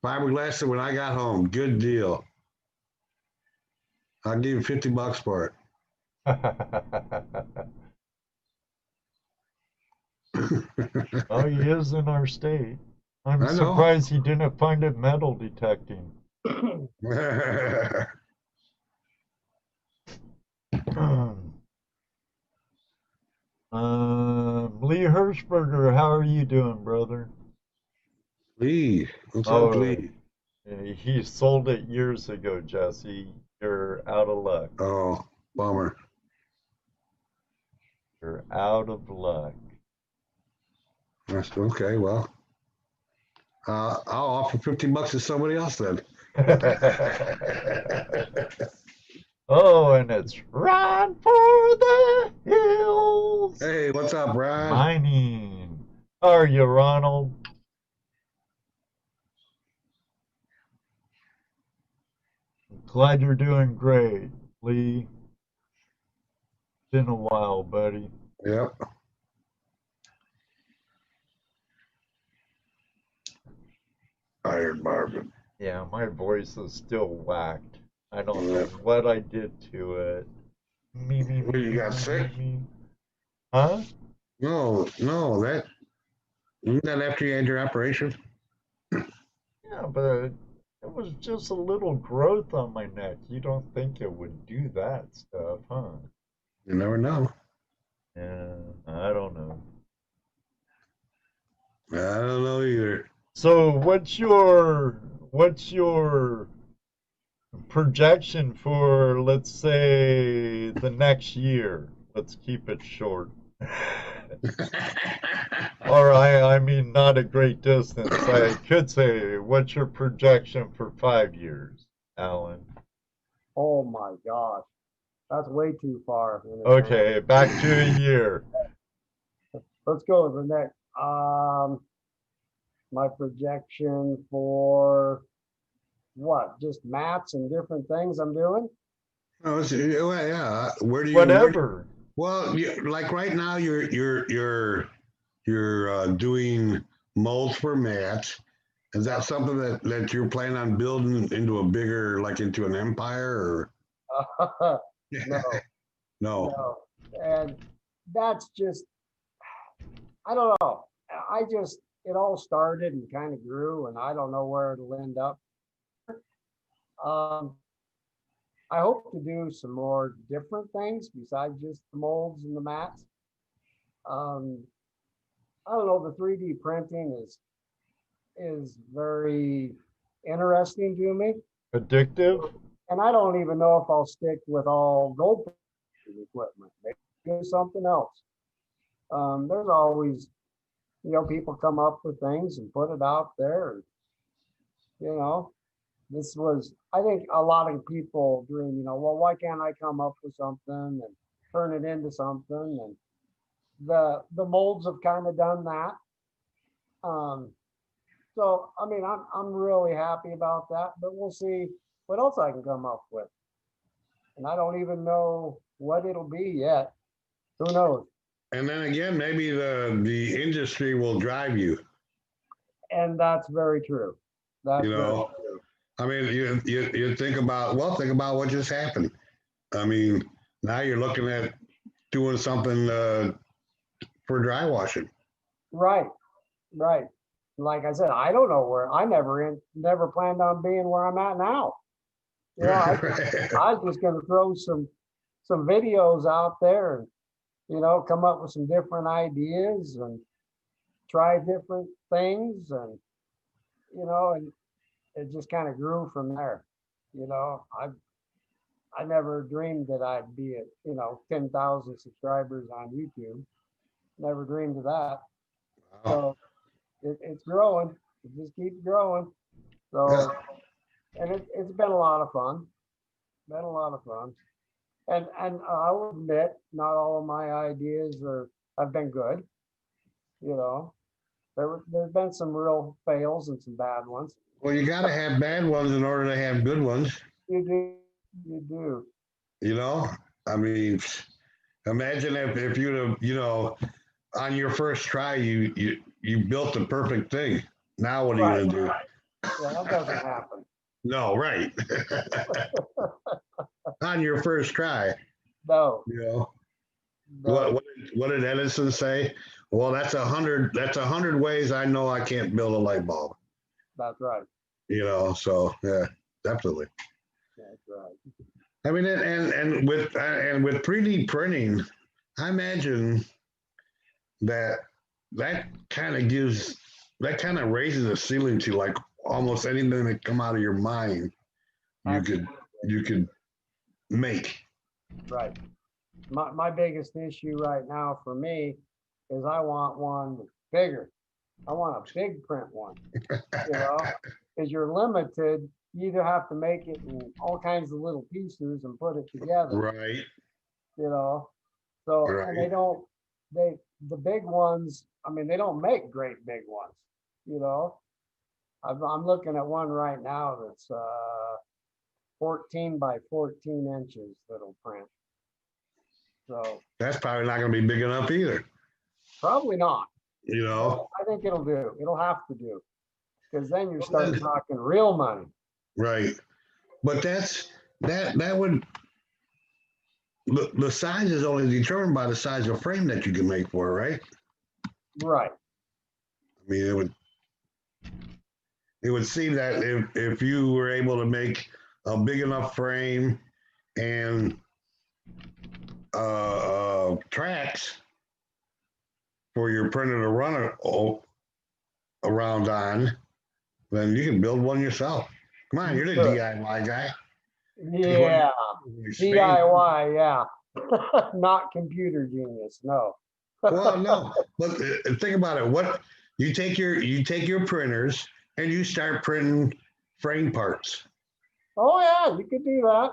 Fiberglass it when I got home. Good deal. I'll give you $50 for it. Oh, he is in our state. I'm I know. surprised he didn't find it metal detecting. Lee Hirschberger, how are you doing, brother? Lee. What's up, Oh, Lee? he sold it years ago, Jesse. You're out of luck. Oh, bummer. You're out of luck. That's okay. Well, I'll offer $50 to somebody else then. Oh, and it's run for the hills. Hey, what's up, Bryan? Mining. How are you, Ronald? Glad you're doing great, Lee. Been a while, buddy. Yep. Iron Marvin. Yeah, my voice is still whacked. I don't know Yep. what I did to it. What, you got sick? Huh? No, that isn't that after you had your operation? Yeah, but it was just a little growth on my neck. You don't think it would do that stuff, huh? You never know. Yeah, I don't know. I don't know either. So what's your projection for, let's say, the next year? Let's keep it short. Or I mean not a great distance. I could say, what's your projection for 5 years, Alan? Oh my gosh, that's way too far. Okay, back to a year. Let's go to the next. My projection for what? Just mats and different things I'm doing. Oh, well, yeah. Where do you? Whatever. Well, like right now, you're doing molds for mats. Is that something that you're planning on building into a bigger, like into an empire, or? No, No. no, and that's just I don't know. I just it all started and kind of grew, and I don't know where it'll end up. Um, I hope to do some more different things besides just the molds and the mats. Um, I don't know. The 3D printing is very interesting to me, Addictive? and I don't even know if I'll stick with all gold equipment. Maybe do something else. There's always, people come up with things and put it out there. And, this was, I think a lot of people dream, well, why can't I come up with something and turn it into something? And the molds have kind of done that. So, I mean, I'm really happy about that, but we'll see what else I can come up with. And I don't even know what it'll be yet. Who knows? And then again, maybe the industry will drive you. And that's very true. That's You know, I mean, you think about what just happened. I mean, now you're looking at doing something for dry washing. right. Right. Like I said, I don't know where, I never planned on being where I'm at now. You know, I was just gonna throw some videos out there and, you know, come up with some different ideas and try different things and, you know, and it just kind of grew from there. You know, I never dreamed that I'd be at, you know, 10,000 subscribers on YouTube. Never dreamed of that. Wow. So it's growing. It just keeps growing. Yeah. So, and it's been a lot of fun. Been a lot of fun. And I will admit, not all of my ideas have been good. You know, there's been some real fails and some bad ones. Well, you got to have bad ones in order to have good ones. You do, you do. You know, I mean, imagine if you'd have, you know, on your first try, you built the perfect thing. Now what are you Right. gonna do? Yeah, that doesn't happen. No, right. On your first try, No, you know. no, What did Edison say? Well, that's 100 ways I know I can't build a light bulb. that's right. You know, so yeah, definitely. That's right. I mean, and with 3D printing, I imagine that that kind of gives that kind of raises the ceiling to like almost anything that come out of your mind you could you could make. Right. My biggest issue right now for me is I want one that's bigger. I want a big print one, you know, because you're limited. You either have to make it in all kinds of little pieces and put it together, Right, you know. So, and right. the big ones, I mean, they don't make great big ones, you know. I'm looking at one right now that's 14 by 14 inches that'll print. So That's probably not going to be big enough either. probably not. You know, I think it'll do. It'll have to do because then you're Well, starting then- talking real money. right. But that would the size is only determined by the size of frame that you can make for it, right? Right. I mean, it would seem that if you were able to make a big enough frame and tracks for your printer to run around on, then you can build one yourself. Come on, you're the Sure. DIY guy. Yeah. Expand. DIY. Yeah. Not computer genius. No. Well, no, but think about it. What you take your printers and you start printing frame parts. Oh yeah, you could do that.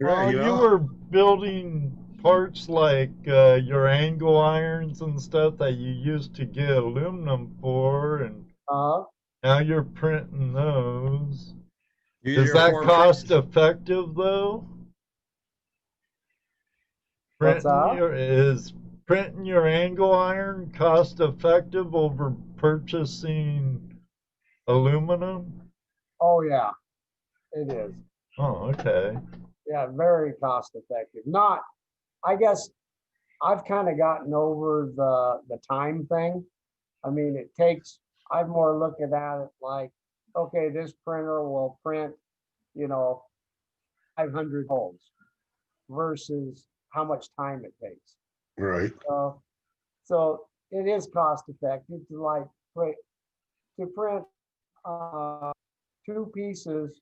Right, You were building parts like your angle irons and stuff that you used to get aluminum for, and Uh, now you're printing those. Use Is your that four cost printers. effective though? what's that? Is printing your angle iron cost effective over purchasing aluminum? Oh yeah, it is. Oh, okay. Yeah, very cost effective. Not, I guess I've kind of gotten over the time thing. I mean, it takes, I'm more looking at it like, okay, this printer will print, you know, 500 holes versus how much time it takes. Right. So it is cost effective to like to print two pieces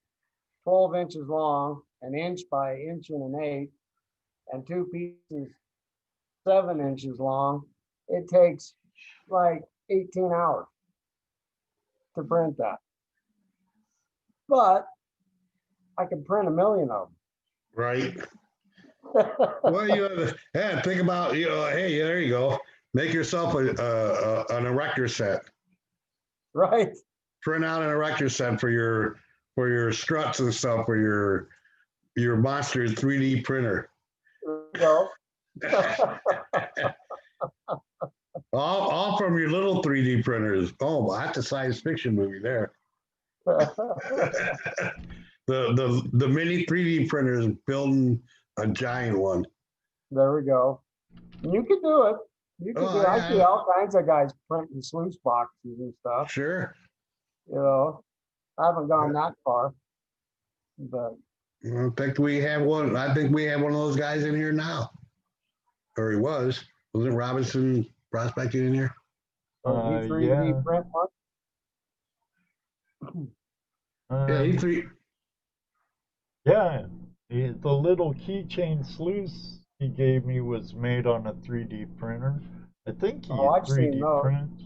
12 inches long, an inch by inch and an eighth, and two pieces 7 inches long. It takes like 18 hours to print that. But I could print a million of Right. them. Well, think about hey, there you go. Make yourself an erector set. Right? Print out an erector set for your struts and stuff for your monster 3D printer. So, all from your little 3D printers. Oh, that's a science fiction movie there. The mini 3D printers building a giant one. there we go. You could do it. You can Oh, do, I see yeah, all kinds of guys printing sluice boxes and stuff, sure. you know. I haven't gone that far, but I think we have one. I think we have one of those guys in here now, or he was. Wasn't Robertson prospecting in here? he 3D Yeah. print one. Yeah, he Um, three. yeah. The little keychain sluice he gave me was made on a 3D printer. I think Oh, he I've seen 3D those. prints.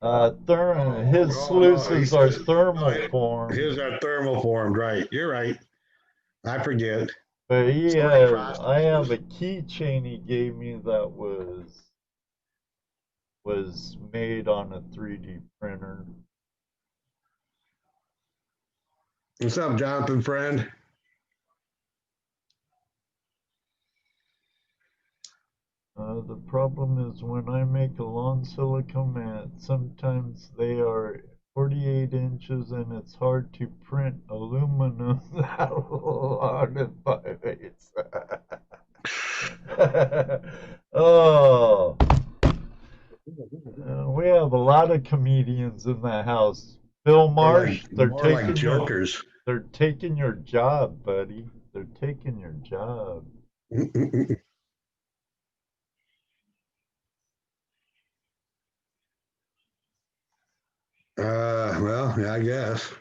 Oh, His no, he sluices are says thermal his formed, are thermal formed, right? You're right. I forget. but So many I have prospectors. a keychain he gave me that was made on a 3D printer. What's up, Jonathan, friend? The problem is when I make a long silicone mat, sometimes they are 48 inches and it's hard to print aluminum that long in 5/8. Oh, we have a lot of comedians in the house. Bill Marsh, More like jokers. they're taking your job, buddy. They're taking your job. Well, yeah, I guess.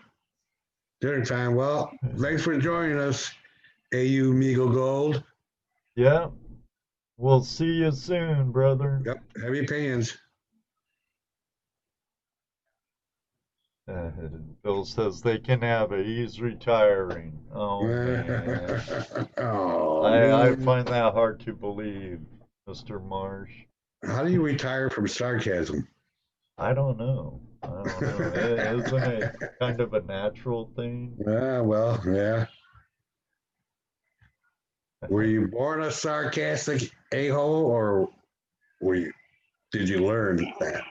Dinner time. Well, thanks for joining us, AU Meagle Gold. Yeah, we'll see you soon, brother. Yep, heavy opinions. Uh, Bill says they can have it. He's retiring. Oh man, Oh, I man. find that hard to believe, Mr. Marsh. How do you retire from sarcasm? I don't know. I don't know. Isn't it kind of a natural thing? Well, yeah. Were you born a sarcastic a-hole, or did you learn that?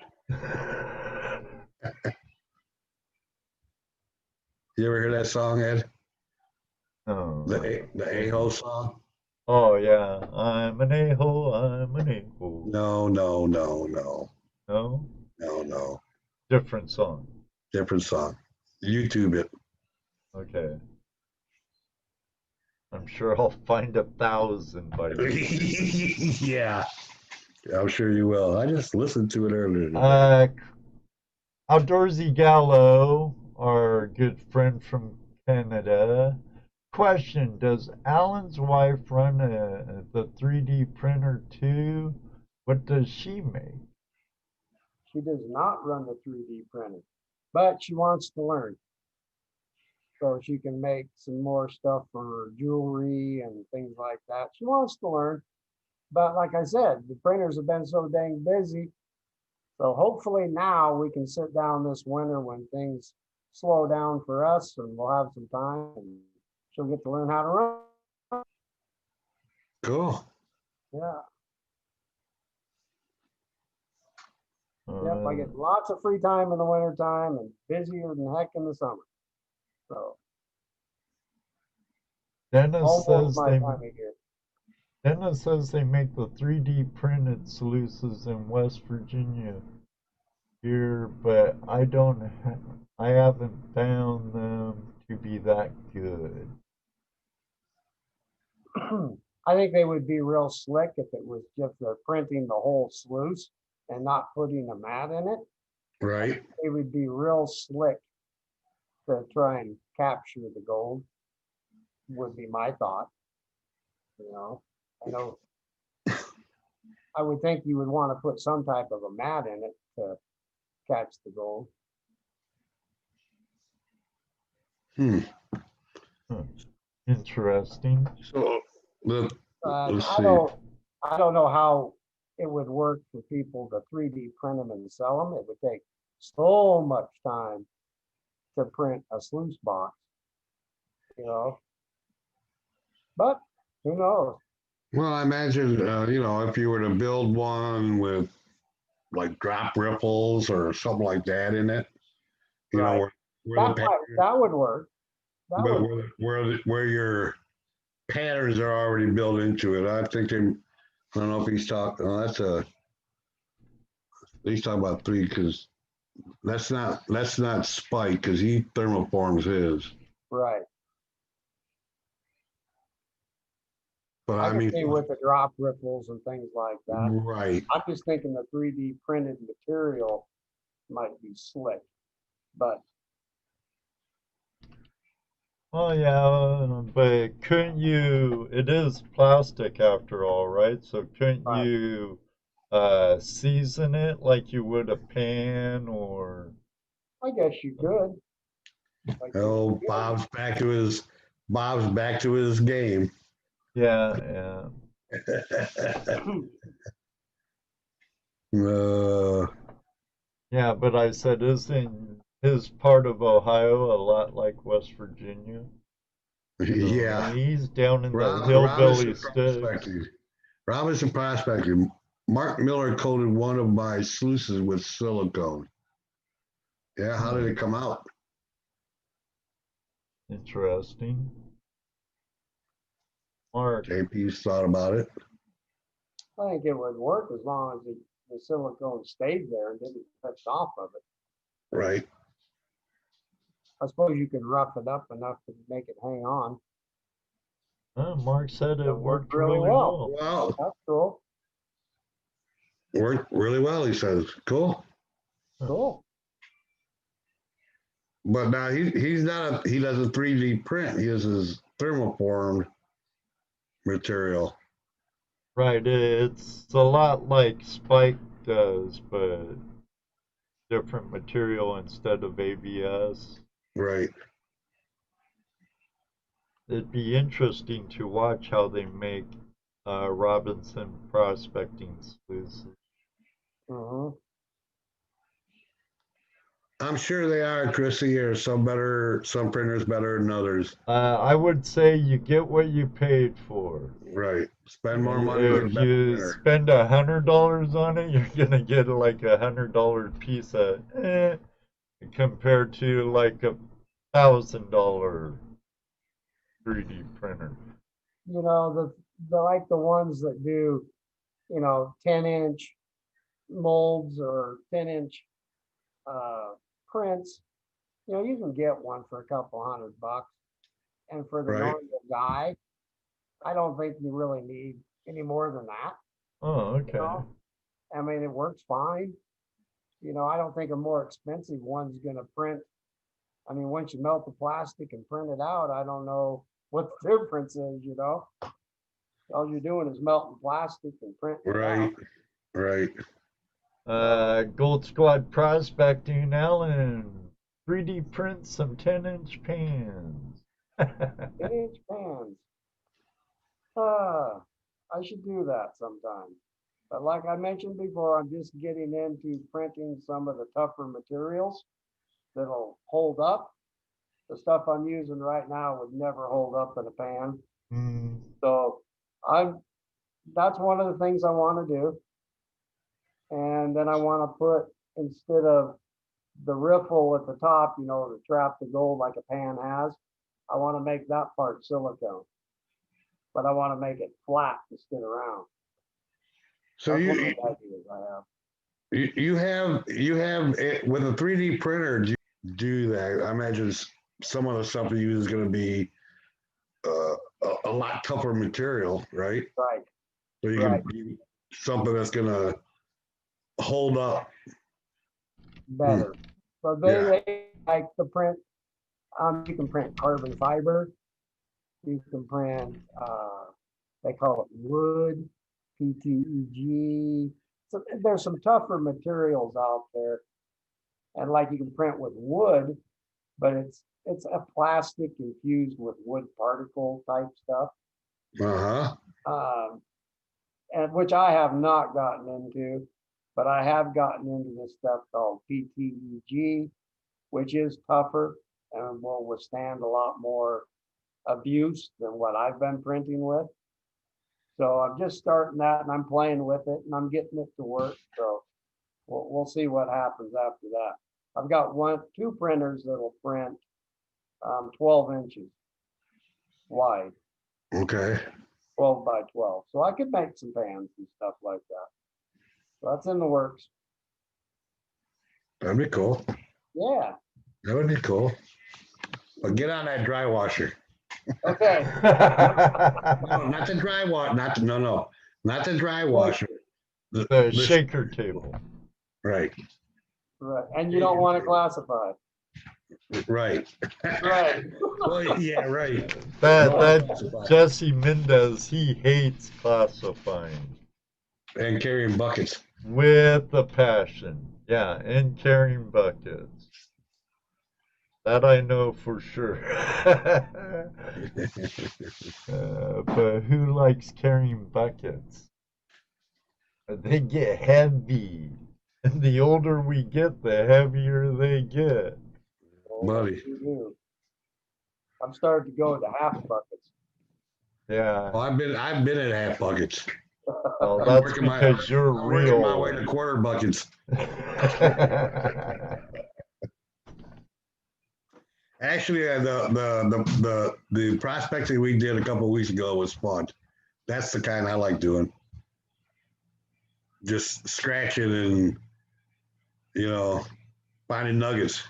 You ever hear that song, Ed? Oh, The a-hole song? oh yeah. I'm an a-hole. I'm an a-hole. No, no, no, no, No, no, no. different song. Different song. YouTube it. Okay. I'm sure I'll find 1,000 by Yeah, I'm sure you will. I just listened to it earlier today. Outdoorsy Gallo, our good friend from Canada. Question: does Alan's wife run the 3D printer too? What does she make? She does not run the 3D printer, but she wants to learn. So she can make some more stuff for jewelry and things like that. She wants to learn. But like I said, the printers have been so dang busy. So hopefully now we can sit down this winter when things slow down for us and we'll have some time and she'll get to learn how to run. Cool. Yeah. Yep, I get lots of free time in the winter time and busier than heck in the summer. So Dennis almost says my they time of year. Dennis says they make the 3D printed sluices in West Virginia here, but I haven't found them to be that good. I think they would be real slick if it was just they're printing the whole sluice and not putting a mat in it. Right. They would be real slick to try and capture the gold, would be my thought. You know, I know I would think you would want to put some type of a mat in it to catch the gold. Hmm. Interesting. So let's I see. don't know how it would work for people to 3D print them and sell them. It would take so much time to print a sluice box, you know. But who knows? Well, I imagine if you were to build one with like drop ripples or something like that in it, Right. That would work. But where your patterns are already built into it, I think I don't know if he's talking. Oh, he's talking about 3 because that's not Spike because he thermoforms his. Right. But I I can mean, see with the drop ripples and things like that. right. I'm just thinking the 3D printed material might be slick, but Oh yeah, but couldn't you? It is plastic after all, right? So couldn't right. you season it like you would a pan or? I guess you could. Like Oh, Bob's back to his game. Yeah, yeah. uh, Yeah, but I said, isn't his part of Ohio a lot like West Virginia? You know, yeah. he's down in the hillbilly Robinson sticks. Prospecting. Robinson Prospecting. Mark Miller coated one of my sluices with silicone. Yeah, how did it come out? Interesting. Mark. JP's thought about it. I think it would work as long as the silicone stayed there and didn't touch off of it. Right. I suppose you can rough it up enough to make it hang on. Mark said it worked really really well. well. Wow. That's cool. Worked really well, he says. Cool. Cool. But now he does a 3D print. He uses thermoformed material. Right, it's a lot like Spike does, but different material instead of ABS. Right. It'd be interesting to watch how they make Robinson prospecting sluices. Mm-hmm. I'm sure they are, Chrissy. Or some printers better than others. I would say you get what you paid for. Right. Spend more money. If you spend $100 on it, you're gonna get like $100 piece of compared to like $1,000 3D printer. You know, the like the ones that do, 10-inch molds or 10-inch prints, you can get one for a couple $100. And for the Right. normal guy, I don't think you really need any more than that. Oh, okay. I mean, it works fine. I don't think a more expensive one's going to print. I mean, once you melt the plastic and print it out, I don't know what the difference is, All you're doing is melting plastic and printing it out. Right. Gold Squad Prospecting, Alan. 3D print some 10-inch pans. 10-inch pans. I should do that sometime. But like I mentioned before, I'm just getting into printing some of the tougher materials that'll hold up. The stuff I'm using right now would never hold up in a pan. So that's one of the things I want to do. And then I want to put, instead of the riffle at the top, to trap the gold like a pan has, I want to make that part silicone. But I want to make it flat to sit around. So you have it with a 3D printer. Do that. I imagine some of the stuff you use is going to be a lot tougher material, right? Right. So you can do something that's going to hold up better. So they like the print. You can print carbon fiber. You can print. They call it wood, PTEG. So there's some tougher materials out there, and like you can print with wood, but it's a plastic infused with wood particle type stuff. And which I have not gotten into, but I have gotten into this stuff called PTEG, which is tougher and will withstand a lot more abuse than what I've been printing with. So I'm just starting that and I'm playing with it and I'm getting it to work. So we'll see what happens after that. I've got two printers that'll print 12 inches wide. Okay. 12 by 12. So I could make some pans and stuff like that. So that's in the works. That'd be cool. Yeah. That would be cool. But get on that dry washer. Okay. No, not the dry wash. Not the dry washer. The shaker table. Right. Right. And you don't want it classified. Right. Right. Well, yeah, right. That Jesse Mendez, he hates classifying. And carrying buckets. With a passion. Yeah, and carrying buckets. That I know for sure. But who likes carrying buckets? They get heavy. And the older we get, the heavier they get. Buddy. You do. I'm starting to go to half buckets. Yeah. Well, I've been at half buckets. Well, I'm that's working because you're I'm working my real. way to quarter buckets. Actually, the prospecting we did a couple of weeks ago was fun. That's the kind I like doing. Just scratching and, you know, finding nuggets.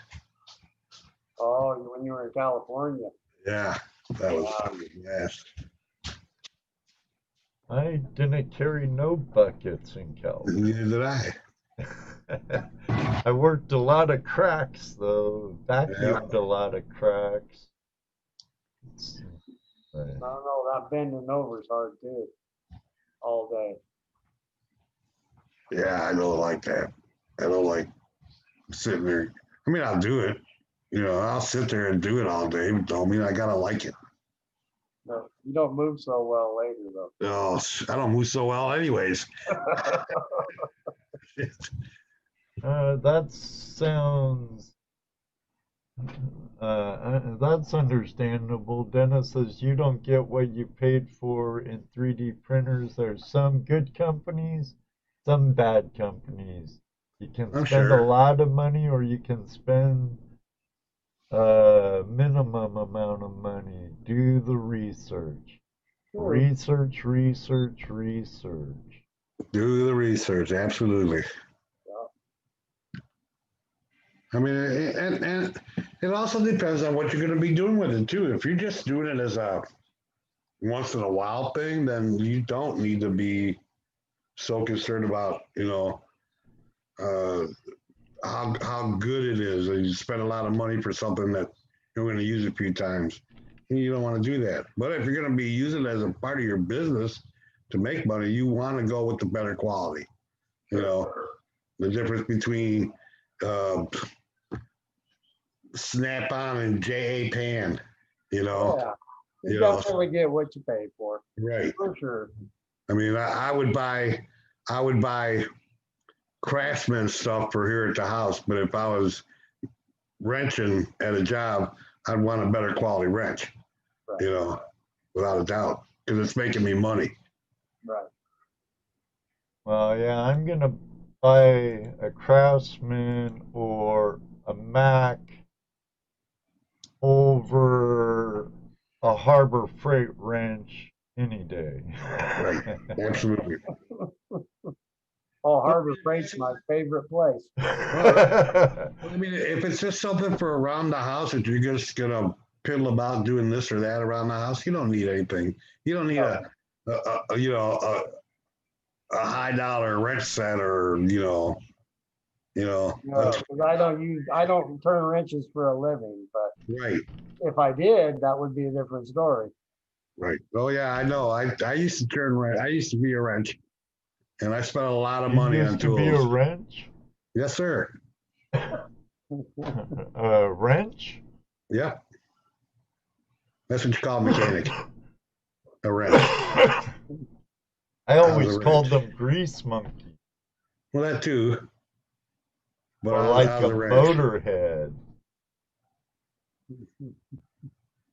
Oh, when you were in California. Yeah, that was fun. Yes. I didn't carry no buckets in California. Neither did I. I worked a lot of cracks though. Vacuumed a lot of cracks. I don't know, that bending over is hard too. All day. Yeah, I don't like that. I don't like sitting there. I mean, I'll do it. You know, I'll sit there and do it all day, but don't mean I gotta like it. No, you don't move so well later though. No, I don't move so well anyways. That sounds. That's understandable. Dennis says you don't get what you paid for in 3D printers. There's some good companies, some bad companies. You can spend a lot of money or you can spend a minimum amount of money. Do the research. Research. Do the research, absolutely. I mean, and it also depends on what you're going to be doing with it too. If you're just doing it as a once in a while thing, then you don't need to be so concerned about, you know, how good it is. You spend a lot of money for something that you're going to use a few times. And you don't want to do that. But if you're going to be using it as a part of your business to make money, you want to go with the better quality. You know, the difference between Snap-on and J.A. Pan, you know. Yeah, you definitely get what you pay for. Right. For sure. I mean, I would buy Craftsman stuff for here at the house, but if I was wrenching at a job, I'd want a better quality wrench, right. You know, without a doubt, because it's making me money. Right. Well, yeah, I'm gonna buy a Craftsman or a Mac over a Harbor Freight wrench any day. Right, absolutely. Oh, Harbor Freight's my favorite place. Well, I mean, if it's just something for around the house that you're just gonna piddle about doing this or that around the house, you don't need anything. You don't need a high dollar wrench set or No, I don't turn wrenches for a living, but right. If I did, that would be a different story. Right. Oh yeah, I know. I used to turn wrench. I used to be a wrench, and I spent a lot of money on tools. You used to be a wrench? Yes, sir. A wrench? Yep. That's what you call a mechanic. A wrench. I always called them grease monkeys. Well, that too. But or like a motorhead.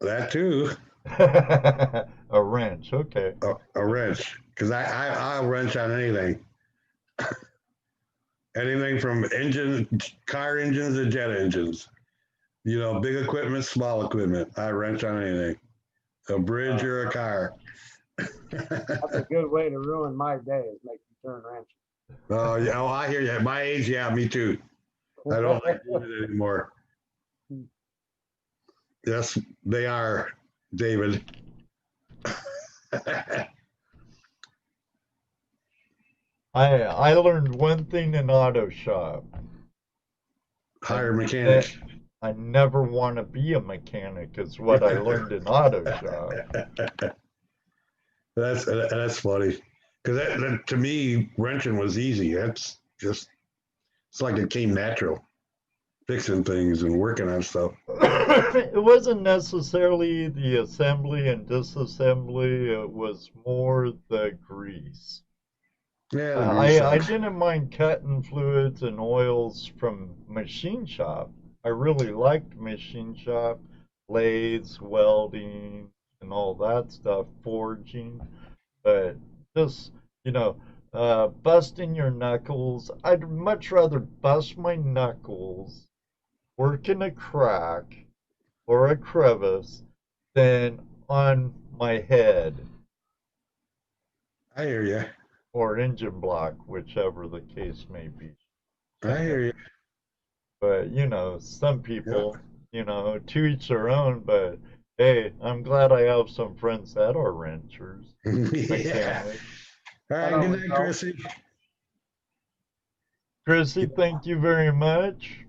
That too. A wrench, okay. A wrench, because I'll wrench on anything. Anything from car engines to jet engines. You know, big equipment, small equipment. I wrench on anything. A bridge or a car. That's a good way to ruin my day, is make me turn wrenches. Oh yeah, oh, I hear you. At my age, yeah, me too. I don't like doing it anymore. Yes, they are, David. I learned one thing in auto shop. Hire mechanics. I never want to be a mechanic is what I learned in auto shop. That's funny. Because that, to me, wrenching was easy. That's just, it's like it came natural. Fixing things and working on stuff. It wasn't necessarily the assembly and disassembly, it was more the grease. Yeah, the grease I sucks. didn't mind cutting fluids and oils from machine shop. I really liked machine shop, lathes, welding, and all that stuff, forging. But just, you know, busting your knuckles, I'd much rather bust my knuckles, work in a crack or a crevice than on my head I hear you. or engine block, whichever the case may be. I hear you. But, you know, some Yeah. people, you know, to each their own, but hey, I'm glad I have some friends that are wrenchers, Yeah. mechanics. All right. Good night, Chrissy. Chrissy, thank you very much.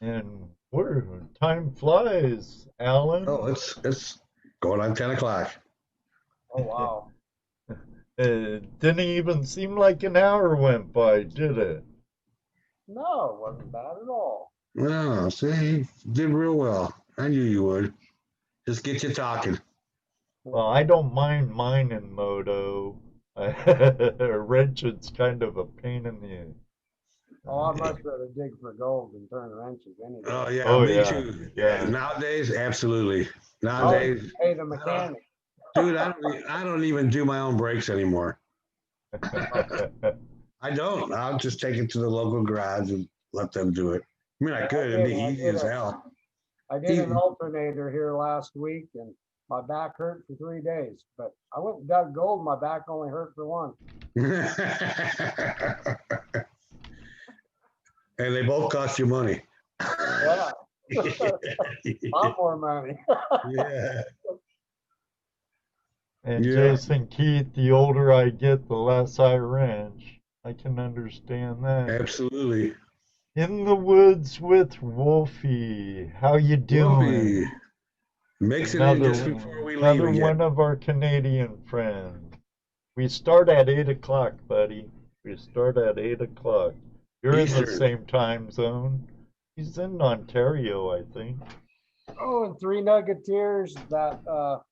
And time flies, Alan. Oh, it's going on 10 o'clock. Oh, wow. It didn't even seem like an hour went by, did it? No, it wasn't bad at all. No, see, you did real well. I knew you would. Just get you talking. Well, I don't mind mining moto. Wrenching's kind of a pain in the. Oh, I'd much rather dig for gold than turn wrenches any day. Oh yeah, Oh, me yeah, too. yeah. Nowadays, absolutely. Oh, Nowadays, pay the mechanic. dude, I don't even do my own brakes anymore. I don't. I'll just take it to the local garage and let them do it. I mean, I could. It'd be easy as hell. I did an alternator here last week, and my back hurt for 3 days. But I went and dug gold. My back only hurt for one. And they both cost you money. Yeah, a lot more money. Yeah. And Yeah. Jason Keith, the older I get, the less I wrench. I can understand that. Absolutely. In the woods with Wolfie. How you doing? Wolfie. Makes it in just before we leave Another again. one of our Canadian friends. We start at 8 o'clock, buddy. We start at 8 o'clock. You're in the Eastern. same time zone. He's in Ontario, I think. Oh, and 3 Nuggeteers. That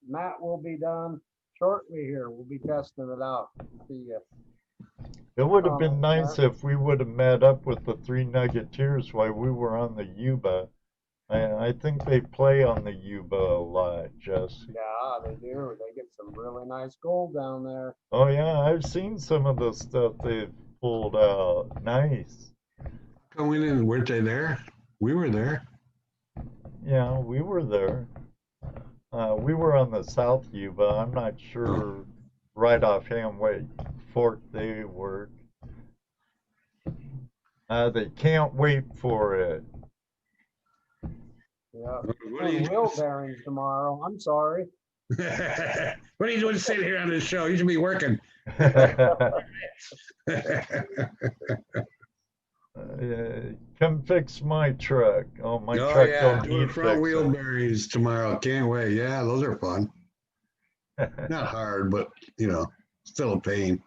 mat will be done shortly here. We'll be testing it out. It would have been nice if we would have met up with the 3 Nuggeteers while we were on the Yuba. I think they play on the Yuba a lot, Jesse. Yeah, they do. They get some really nice gold down there. Oh yeah, I've seen some of the stuff they've pulled out. Nice. Oh, we didn't. Weren't they there? We were there. Yeah, we were there. We were on the South Yuba. I'm not sure right offhand what fort they were. They can't wait for it. Yeah. What are you Wheel bearings tomorrow. I'm sorry. What are you doing sitting here on this show? You should be working. Come fix my truck. Oh, my Oh truck yeah, don't doing need front wheel fixing. bearings tomorrow. Can't wait. Yeah, those are fun. Not hard, but still a pain.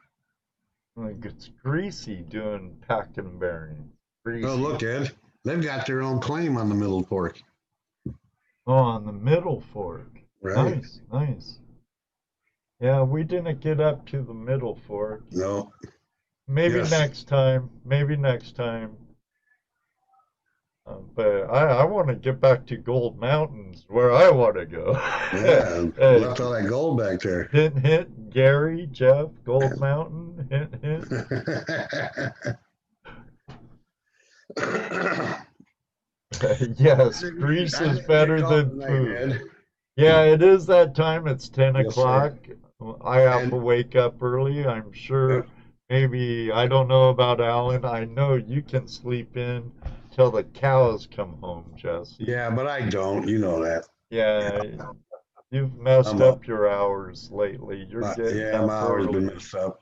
Like it's greasy doing packing bearings. Greasy. Oh look, Ed, they've got their own claim on the middle fork. Oh, on the middle fork. Right. Nice, nice. Yeah, we didn't get up to the middle fork. No. Maybe Yes. next time. Maybe next time. But I want to get back to Gold Mountains, where I want to go. Yeah, left all that gold back there. Hint, hint. Gary, Jeff, Gold Mountain. Hint, hint. Yes, grease is better than food. Yeah, it is that time. It's 10 Yes, sir. o'clock. I have to And wake up early. I'm sure yep. maybe, I don't know about Alan. I know you can sleep in till the cows come home, Jesse. Yeah, but I don't. You know that. Yeah, you've messed I'm up. up your hours lately. You're getting Yeah, my up hour's been early. messed up.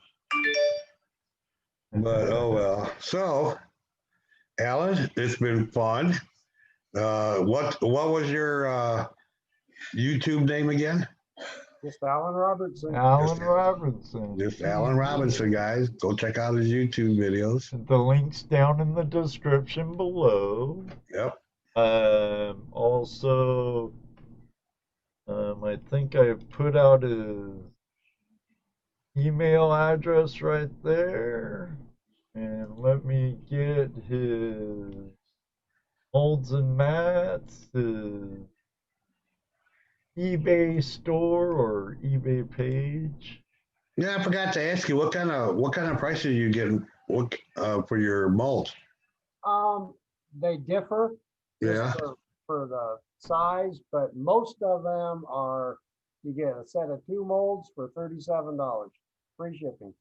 But oh well. So, Alan, it's been fun. What was your YouTube name again? Just Alan Robertson. Alan Just Robertson. just Alan Robinson, guys. Go check out his YouTube videos. The link's down in the description below. Yep. Also, I think I put out his email address right there. And let me get his molds and mats, his eBay store or eBay page. Yeah, I forgot to ask you what kind of prices are you getting for your molds? They differ just Yeah. for the size, but most of them are, you get a set of 2 molds for $37, free shipping.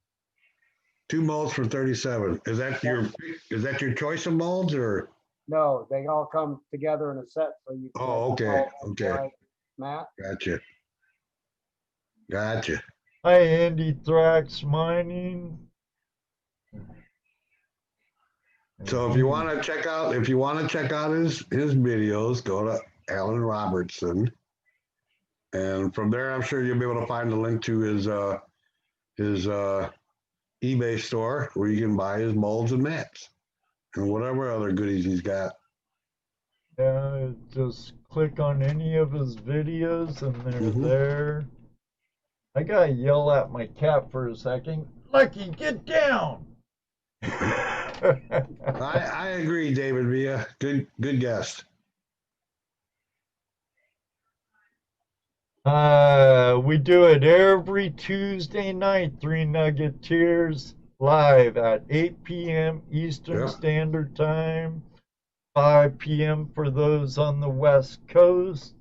2 molds for 37. Is that your choice of molds or? No, they all come together in a set, so you can. Oh, okay, okay. Matt. Gotcha. Hi, Andy Thrax Mining. So if you want to check out his videos, go to Alan Robertson, and from there I'm sure you'll be able to find the link to his eBay store where you can buy his molds and mats and whatever other goodies he's got. Yeah, just click on any of his videos and they're there. I gotta yell at my cat for a second. Lucky, get down! I agree, David Villa. Good guest. We do it every Tuesday night, Three Nuggeteers live at 8 p.m. Eastern Standard Time, 5 p.m. for those on the West Coast.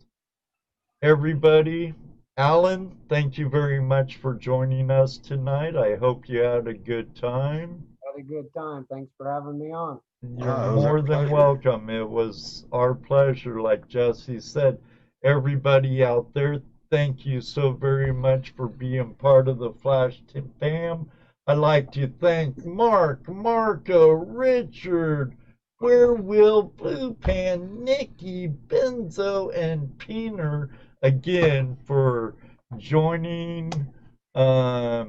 Everybody, Alan, thank you very much for joining us tonight. I hope you had a good time. Had a good time. Thanks for having me on. You're more than welcome. It was our pleasure. Like Jesse said, everybody out there, thank you so very much for being part of the Flash Fam. I'd like to thank Mark, Marco, Richard, Where Will, Blue Pan, Nikki, Benzo, and Peener again for joining the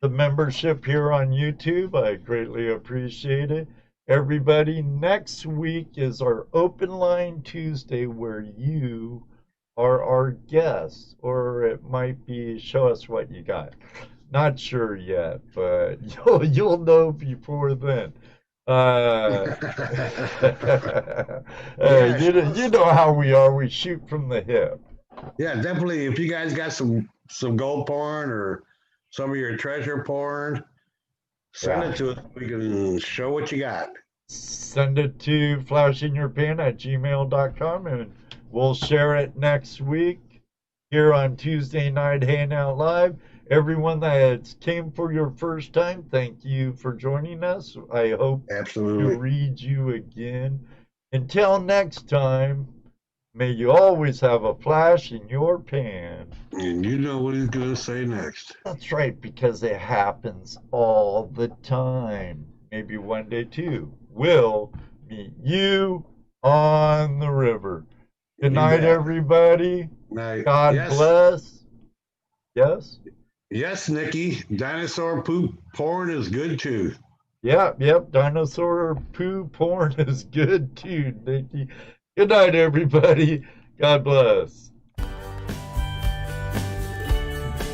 membership here on YouTube. I greatly appreciate it. Everybody, next week is our Open Line Tuesday where you are our guests, or it might be show us what you got. Not sure yet, but you'll know before then. You know how we are. We shoot from the hip. Yeah, definitely. If you guys got some gold porn or some of your treasure porn, send it to us. We can show what you got. Send it to flashinyourpan@gmail.com and we'll share it next week here on Tuesday Night Hangout Live. Everyone that came for your first time, thank you for joining us. I hope to read you again. Until next time, may you always have a flash in your pan. And you know what he's going to say next. That's right, because it happens all the time. Maybe one day too. We'll meet you on the river. Good night, everybody. Night. God bless. Yes? Yes, Nikki. Dinosaur poop porn is good too. Yep. Dinosaur poo porn is good too, Nikki. Good night, everybody. God bless.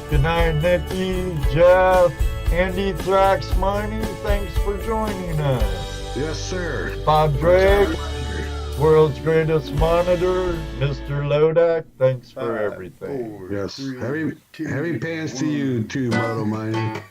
Good night, Nikki, Jeff, Andy Thrax Mining. Thanks for joining us. Yes, sir. Bob Drake, world's greatest monitor, Mr. Lodak. Thanks for everything. 4, yes. 3, heavy pants to you too, Moto Mining.